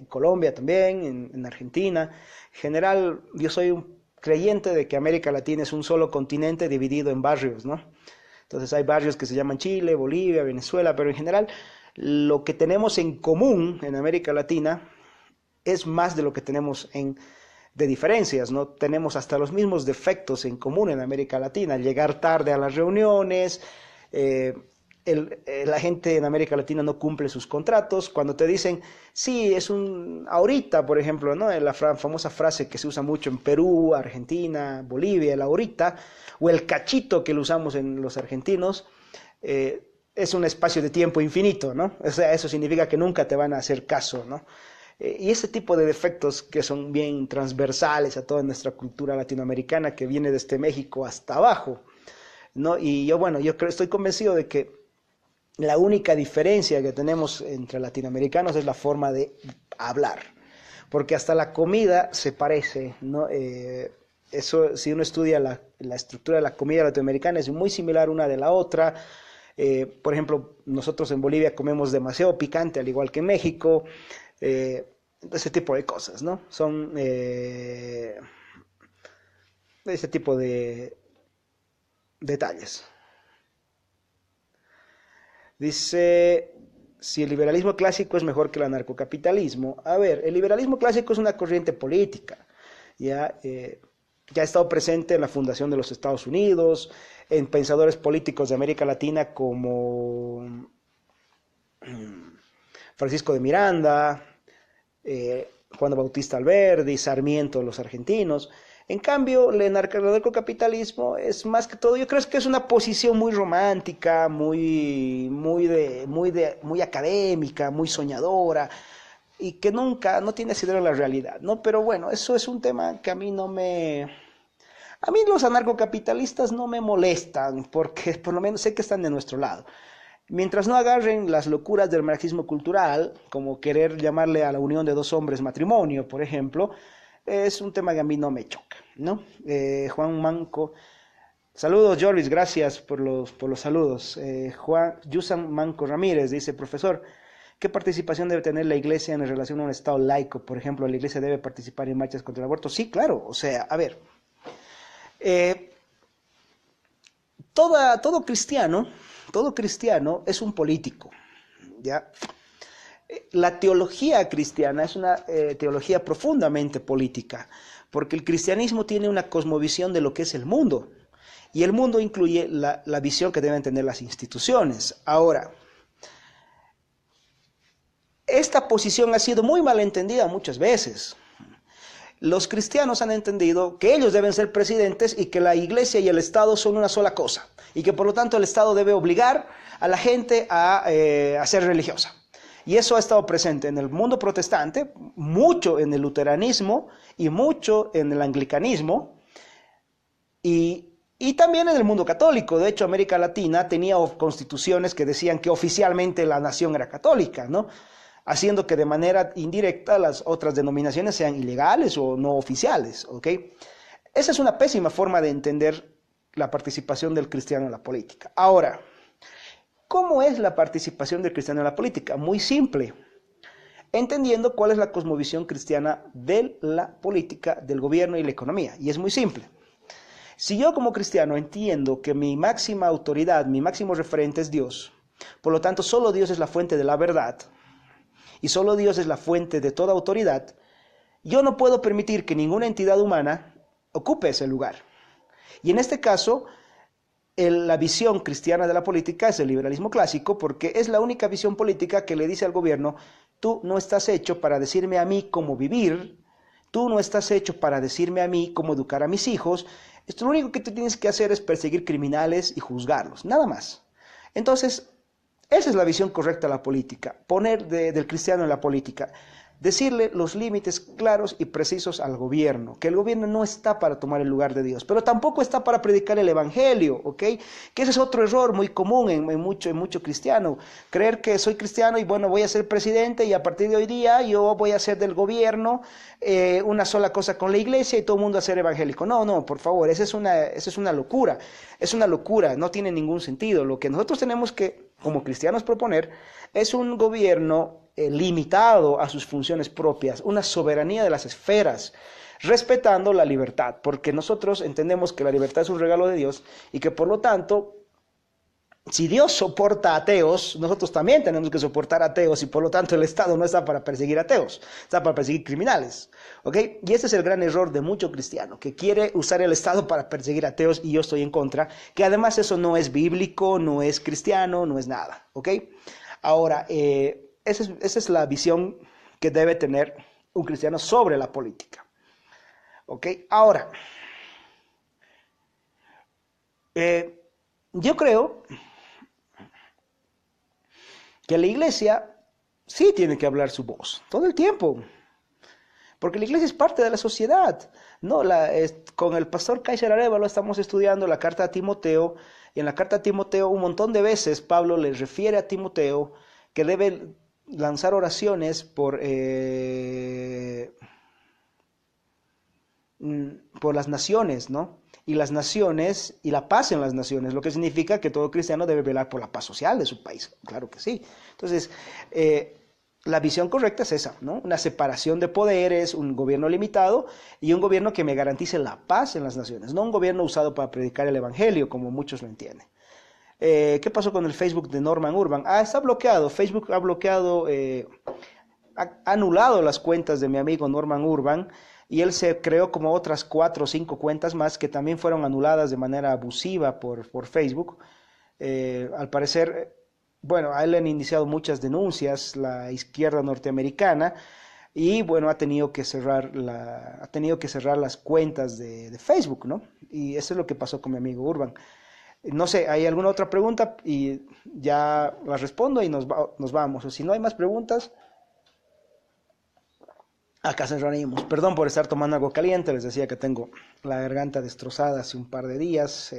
A: Colombia también, en Argentina. En general, yo soy un creyente de que América Latina es un solo continente dividido en barrios, ¿no? Entonces hay barrios que se llaman Chile, Bolivia, Venezuela, pero en general lo que tenemos en común en América Latina es más de lo que tenemos de diferencias, ¿no? Tenemos hasta los mismos defectos en común en América Latina, llegar tarde a las reuniones, la gente en América Latina no cumple sus contratos. Cuando te dicen, sí, ahorita, por ejemplo, ¿no? La famosa frase que se usa mucho en Perú, Argentina, Bolivia, el ahorita, o el cachito que lo usamos en los argentinos, es un espacio de tiempo infinito, ¿no? O sea, eso significa que nunca te van a hacer caso, ¿no? Y ese tipo de defectos que son bien transversales a toda nuestra cultura latinoamericana, que viene desde México hasta abajo, ¿no? Y yo estoy convencido de que la única diferencia que tenemos entre latinoamericanos es la forma de hablar, porque hasta la comida se parece, ¿no? Eso, si uno estudia la estructura de la comida latinoamericana, es muy similar una de la otra. Por ejemplo, nosotros en Bolivia comemos demasiado picante, al igual que en México, ese tipo de cosas, ¿no? Son ese tipo de detalles. Dice, si el liberalismo clásico es mejor que el anarcocapitalismo. A ver, el liberalismo clásico es una corriente política, ya ha estado presente en la fundación de los Estados Unidos, en pensadores políticos de América Latina como Francisco de Miranda, Juan Bautista Alberdi, Sarmiento, los argentinos. En cambio, el anarcocapitalismo es más que todo, yo creo que es una posición muy romántica, muy académica, muy soñadora, y que no tiene asidero a la realidad, ¿no? Pero bueno, eso es un tema que a mí los anarcocapitalistas no me molestan, porque por lo menos sé que están de nuestro lado. Mientras no agarren las locuras del marxismo cultural, como querer llamarle a la unión de dos hombres matrimonio, por ejemplo, es un tema que a mí no me choca, ¿no? Juan Manco, saludos Jorvis, gracias por los saludos. Yusan Manco Ramírez dice, profesor, ¿qué participación debe tener la iglesia en relación a un Estado laico? Por ejemplo, ¿la iglesia debe participar en marchas contra el aborto? Sí, claro, o sea, a ver, todo cristiano es un político, ¿ya? La teología cristiana es una teología profundamente política, porque el cristianismo tiene una cosmovisión de lo que es el mundo, y el mundo incluye la visión que deben tener las instituciones. Ahora, esta posición ha sido muy mal entendida muchas veces. Los cristianos han entendido que ellos deben ser presidentes y que la iglesia y el Estado son una sola cosa, y que por lo tanto el Estado debe obligar a la gente a ser religiosa. Y eso ha estado presente en el mundo protestante, mucho en el luteranismo y mucho en el anglicanismo, y también en el mundo católico. De hecho, América Latina tenía constituciones que decían que oficialmente la nación era católica, ¿no? haciendo que de manera indirecta las otras denominaciones sean ilegales o no oficiales, ¿ok? Esa es una pésima forma de entender la participación del cristiano en la política. Ahora, ¿cómo es la participación del cristiano en la política? Muy simple, entendiendo cuál es la cosmovisión cristiana de la política, del gobierno y la economía. Y es muy simple. Si yo como cristiano entiendo que mi máxima autoridad, mi máximo referente es Dios, por lo tanto solo Dios es la fuente de la verdad y solo Dios es la fuente de toda autoridad, yo no puedo permitir que ninguna entidad humana ocupe ese lugar. Y en este caso, la visión cristiana de la política es el liberalismo clásico, porque es la única visión política que le dice al gobierno: tú no estás hecho para decirme a mí cómo vivir, tú no estás hecho para decirme a mí cómo educar a mis hijos, esto lo único que tú tienes que hacer es perseguir criminales y juzgarlos, nada más. Entonces, esa es la visión correcta de la política, poner del cristiano en la política. Decirle los límites claros y precisos al gobierno, que el gobierno no está para tomar el lugar de Dios, pero tampoco está para predicar el evangelio, ¿ok? Que ese es otro error muy común en mucho cristiano, creer que soy cristiano y bueno, voy a ser presidente y a partir de hoy día yo voy a hacer del gobierno una sola cosa con la iglesia y todo el mundo a ser evangélico. No, por favor, esa es una locura, no tiene ningún sentido. Lo que nosotros tenemos que, como cristianos, proponer es un gobierno limitado a sus funciones propias, una soberanía de las esferas, respetando la libertad, porque nosotros entendemos que la libertad es un regalo de Dios y que por lo tanto, si Dios soporta ateos, nosotros también tenemos que soportar ateos y por lo tanto el Estado no está para perseguir ateos, está para perseguir criminales, ¿ok? Y este es el gran error de mucho cristiano, que quiere usar el Estado para perseguir ateos y yo estoy en contra, que además eso no es bíblico, no es cristiano, no es nada, ¿ok? Ahora, esa es la visión que debe tener un cristiano sobre la política. ¿Ok? Ahora, yo creo que la iglesia sí tiene que hablar su voz todo el tiempo, porque la iglesia es parte de la sociedad. No, con el pastor Kaiser Arevalo estamos estudiando la carta a Timoteo, y en la carta a Timoteo un montón de veces Pablo le refiere a Timoteo que debe lanzar oraciones por las naciones, ¿no? Y las naciones, y la paz en las naciones, lo que significa que todo cristiano debe velar por la paz social de su país, claro que sí. Entonces, la visión correcta es esa, ¿no? Una separación de poderes, un gobierno limitado y un gobierno que me garantice la paz en las naciones, no un gobierno usado para predicar el evangelio, como muchos lo entienden. ¿Qué pasó con el Facebook de Norman Urban? Está bloqueado. Facebook ha bloqueado, ha anulado las cuentas de mi amigo Norman Urban y él se creó como otras 4 o 5 cuentas más que también fueron anuladas de manera abusiva por Facebook. Al parecer, bueno, a él le han iniciado muchas denuncias la izquierda norteamericana y bueno, ha tenido que cerrar las cuentas de Facebook, ¿no? Y eso es lo que pasó con mi amigo Urban. No sé, ¿hay alguna otra pregunta? Y ya la respondo y nos vamos. O si no hay más preguntas, acá cerraremos. Perdón por estar tomando algo caliente, les decía que tengo la garganta destrozada hace un par de días.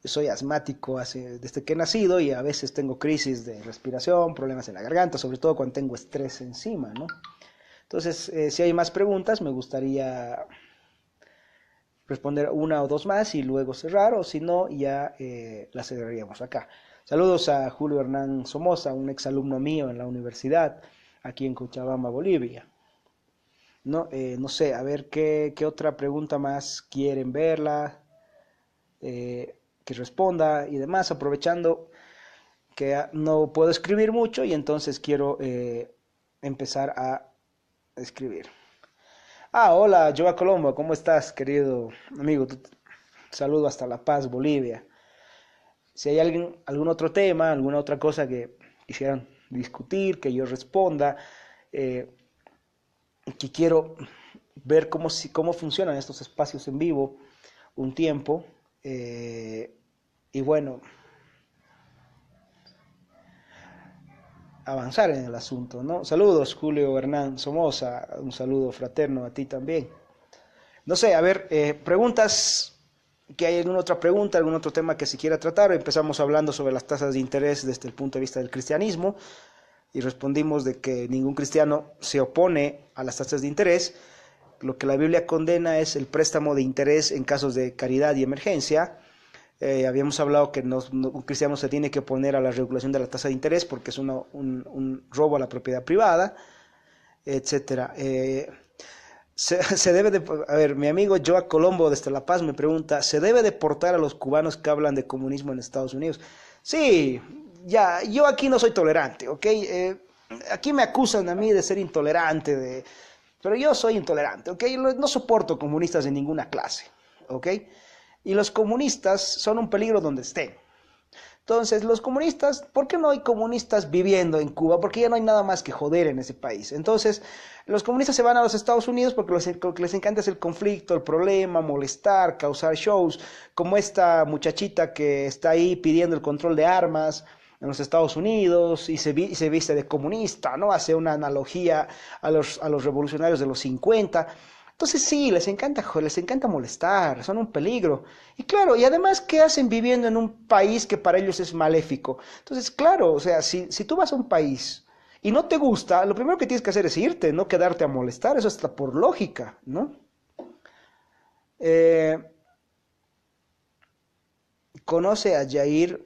A: Yo soy asmático desde que he nacido y a veces tengo crisis de respiración, problemas en la garganta, sobre todo cuando tengo estrés encima, ¿no? Entonces, si hay más preguntas, me gustaría responder una o dos más y luego cerrar, o si no, ya la cerraríamos acá. Saludos a Julio Hernán Somoza, un exalumno mío en la universidad, aquí en Cochabamba, Bolivia. No sé, a ver qué otra pregunta más quieren verla, que responda y demás, aprovechando que no puedo escribir mucho y entonces quiero empezar a escribir. Hola, Joa Colombo, ¿cómo estás, querido amigo? Saludo hasta La Paz, Bolivia. Si hay algún otro tema, alguna otra cosa que quisieran discutir, que yo responda, que quiero ver cómo funcionan estos espacios en vivo un tiempo, y bueno, avanzar en el asunto, ¿no? Saludos, Julio Hernán Somoza, un saludo fraterno a ti también. No sé, a ver, preguntas, que hay alguna otra pregunta, algún otro tema que se quiera tratar. Empezamos hablando sobre las tasas de interés desde el punto de vista del cristianismo. y respondimos de que ningún cristiano se opone a las tasas de interés. Lo que la Biblia condena es el préstamo de interés en casos de caridad y emergencia. Habíamos hablado que un cristiano se tiene que oponer a la regulación de la tasa de interés porque es un robo a la propiedad privada, etcétera. Se debe de, a ver, mi amigo Joa Colombo desde La Paz me pregunta, ¿se debe deportar a los cubanos que hablan de comunismo en Estados Unidos? Sí, ya, yo aquí no soy tolerante, ¿ok? Aquí me acusan a mí de ser intolerante, pero yo soy intolerante, ¿ok? No soporto comunistas de ninguna clase, ¿ok? Y los comunistas son un peligro donde estén. Entonces, los comunistas, ¿por qué no hay comunistas viviendo en Cuba? Porque ya no hay nada más que joder en ese país. Entonces, los comunistas se van a los Estados Unidos porque lo que les encanta es el conflicto, el problema, molestar, causar shows, como esta muchachita que está ahí pidiendo el control de armas en los Estados Unidos y se viste de comunista, ¿no? Hace una analogía a los revolucionarios de los 50. Entonces sí, les encanta molestar, son un peligro. Y claro, y además, ¿qué hacen viviendo en un país que para ellos es maléfico? Entonces, claro, o sea, si tú vas a un país y no te gusta, lo primero que tienes que hacer es irte, no quedarte a molestar, eso está por lógica, ¿no? ¿Conoce a Jair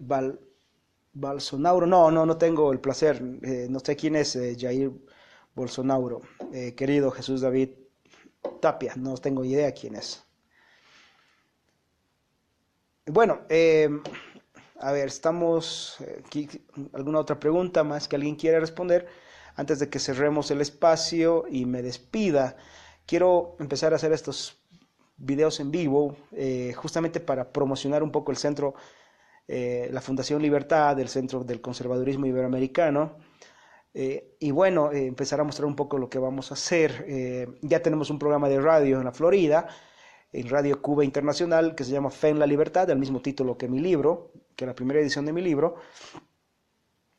A: Bolsonaro? No tengo el placer, no sé quién es Jair Bolsonaro, querido Jesús David Tapia, no tengo idea quién es. Bueno, a ver, estamos aquí. ¿Alguna otra pregunta más que alguien quiera responder? Antes de que cerremos el espacio y me despida, quiero empezar a hacer estos videos en vivo, justamente para promocionar un poco el centro, la Fundación Libertad, el Centro del Conservadurismo Iberoamericano. Y bueno, empezar a mostrar un poco lo que vamos a hacer. Ya tenemos un programa de radio en la Florida, en Radio Cuba Internacional, que se llama Fe en la Libertad, del mismo título que mi libro, que la primera edición de mi libro,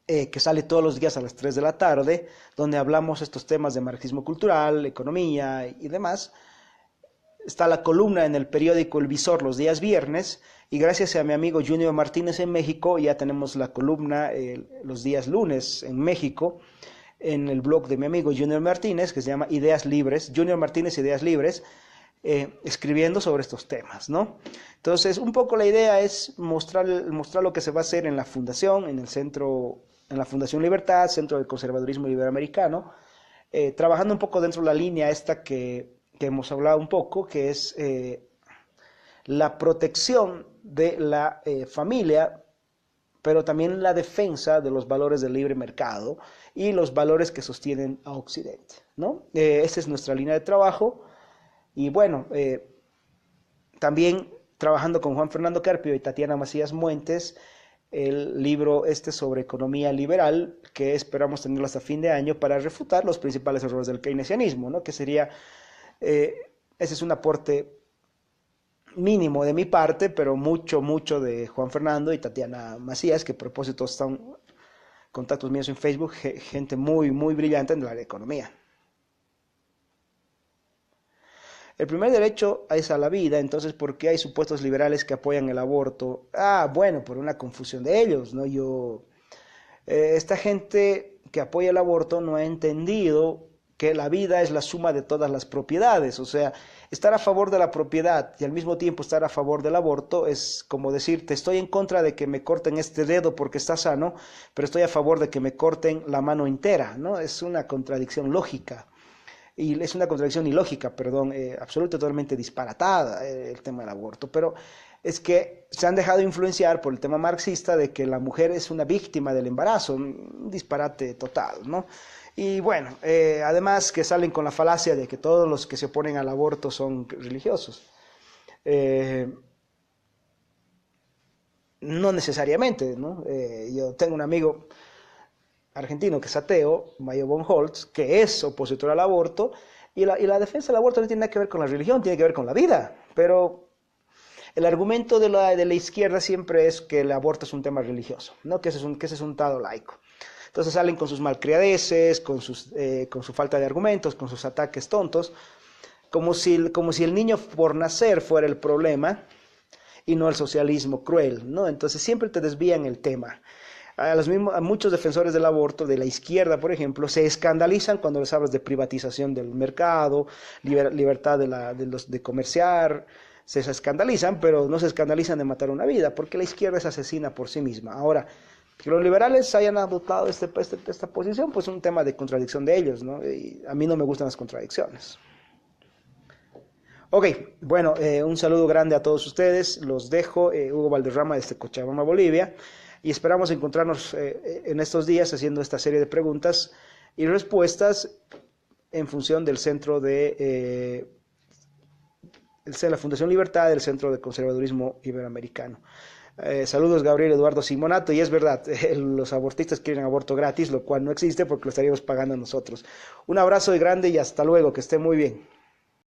A: que sale todos los días a las 3 de la tarde, donde hablamos estos temas de marxismo cultural, economía y demás. Está la columna en el periódico El Visor los días viernes, y gracias a mi amigo Junior Martínez en México, ya tenemos la columna los días lunes en México, en el blog de mi amigo Junior Martínez, que se llama Ideas Libres, Junior Martínez Ideas Libres, escribiendo sobre estos temas, ¿no? Entonces, un poco la idea es mostrar lo que se va a hacer en la fundación, en el centro, en la Fundación Libertad, Centro del Conservadurismo Iberoamericano, trabajando un poco dentro de la línea esta que hemos hablado un poco, que es la protección de la familia, pero también la defensa de los valores del libre mercado y los valores que sostienen a Occidente, ¿no? Esa es nuestra línea de trabajo. Y bueno, también trabajando con Juan Fernando Carpio y Tatiana Macías Muentes, el libro sobre economía liberal, que esperamos tenerlo hasta fin de año para refutar los principales errores del keynesianismo, ¿no? Que sería, ese es un aporte mínimo de mi parte, pero mucho de Juan Fernando y Tatiana Macías, que a propósito están contactos míos en Facebook, gente muy brillante en la economía. El primer derecho es a la vida, entonces, ¿por qué hay supuestos liberales que apoyan el aborto? Bueno, por una confusión de ellos, ¿no? Esta gente que apoya el aborto no ha entendido que la vida es la suma de todas las propiedades, o sea, estar a favor de la propiedad y al mismo tiempo estar a favor del aborto es como decir, te estoy en contra de que me corten este dedo porque está sano, pero estoy a favor de que me corten la mano entera, ¿no? Es una contradicción lógica. Y es una contradicción ilógica, perdón, absolutamente totalmente disparatada el tema del aborto, pero es que se han dejado influenciar por el tema marxista de que la mujer es una víctima del embarazo, un disparate total, ¿no? Y bueno, además que salen con la falacia de que todos los que se oponen al aborto son religiosos. No necesariamente, ¿no? Yo tengo un amigo argentino que es ateo, Mayo von Holtz, que es opositor al aborto, y la defensa del aborto no tiene nada que ver con la religión, tiene que ver con la vida, pero el argumento de la izquierda siempre es que el aborto es un tema religioso, ¿no? Que ese es un Estado laico. Entonces salen con sus malcriadeces, con su falta de argumentos, con sus ataques tontos, como si el niño por nacer fuera el problema y no el socialismo cruel, ¿no? Entonces siempre te desvían el tema. A muchos defensores del aborto, de la izquierda, por ejemplo, se escandalizan cuando les hablas de privatización del mercado, libertad de comerciar, se escandalizan, pero no se escandalizan de matar una vida, porque la izquierda es asesina por sí misma. Ahora, que los liberales hayan adoptado esta posición, pues es un tema de contradicción de ellos, ¿no? Y a mí no me gustan las contradicciones. Ok, bueno, un saludo grande a todos ustedes, los dejo, Hugo Valderrama desde Cochabamba, Bolivia, y esperamos encontrarnos en estos días haciendo esta serie de preguntas y respuestas en función del centro de la Fundación Libertad, del Centro de Conservadurismo Iberoamericano. Saludos, Gabriel Eduardo Simonato, y es verdad, los abortistas quieren aborto gratis, lo cual no existe porque lo estaríamos pagando nosotros. Un abrazo grande y hasta luego, que esté muy bien.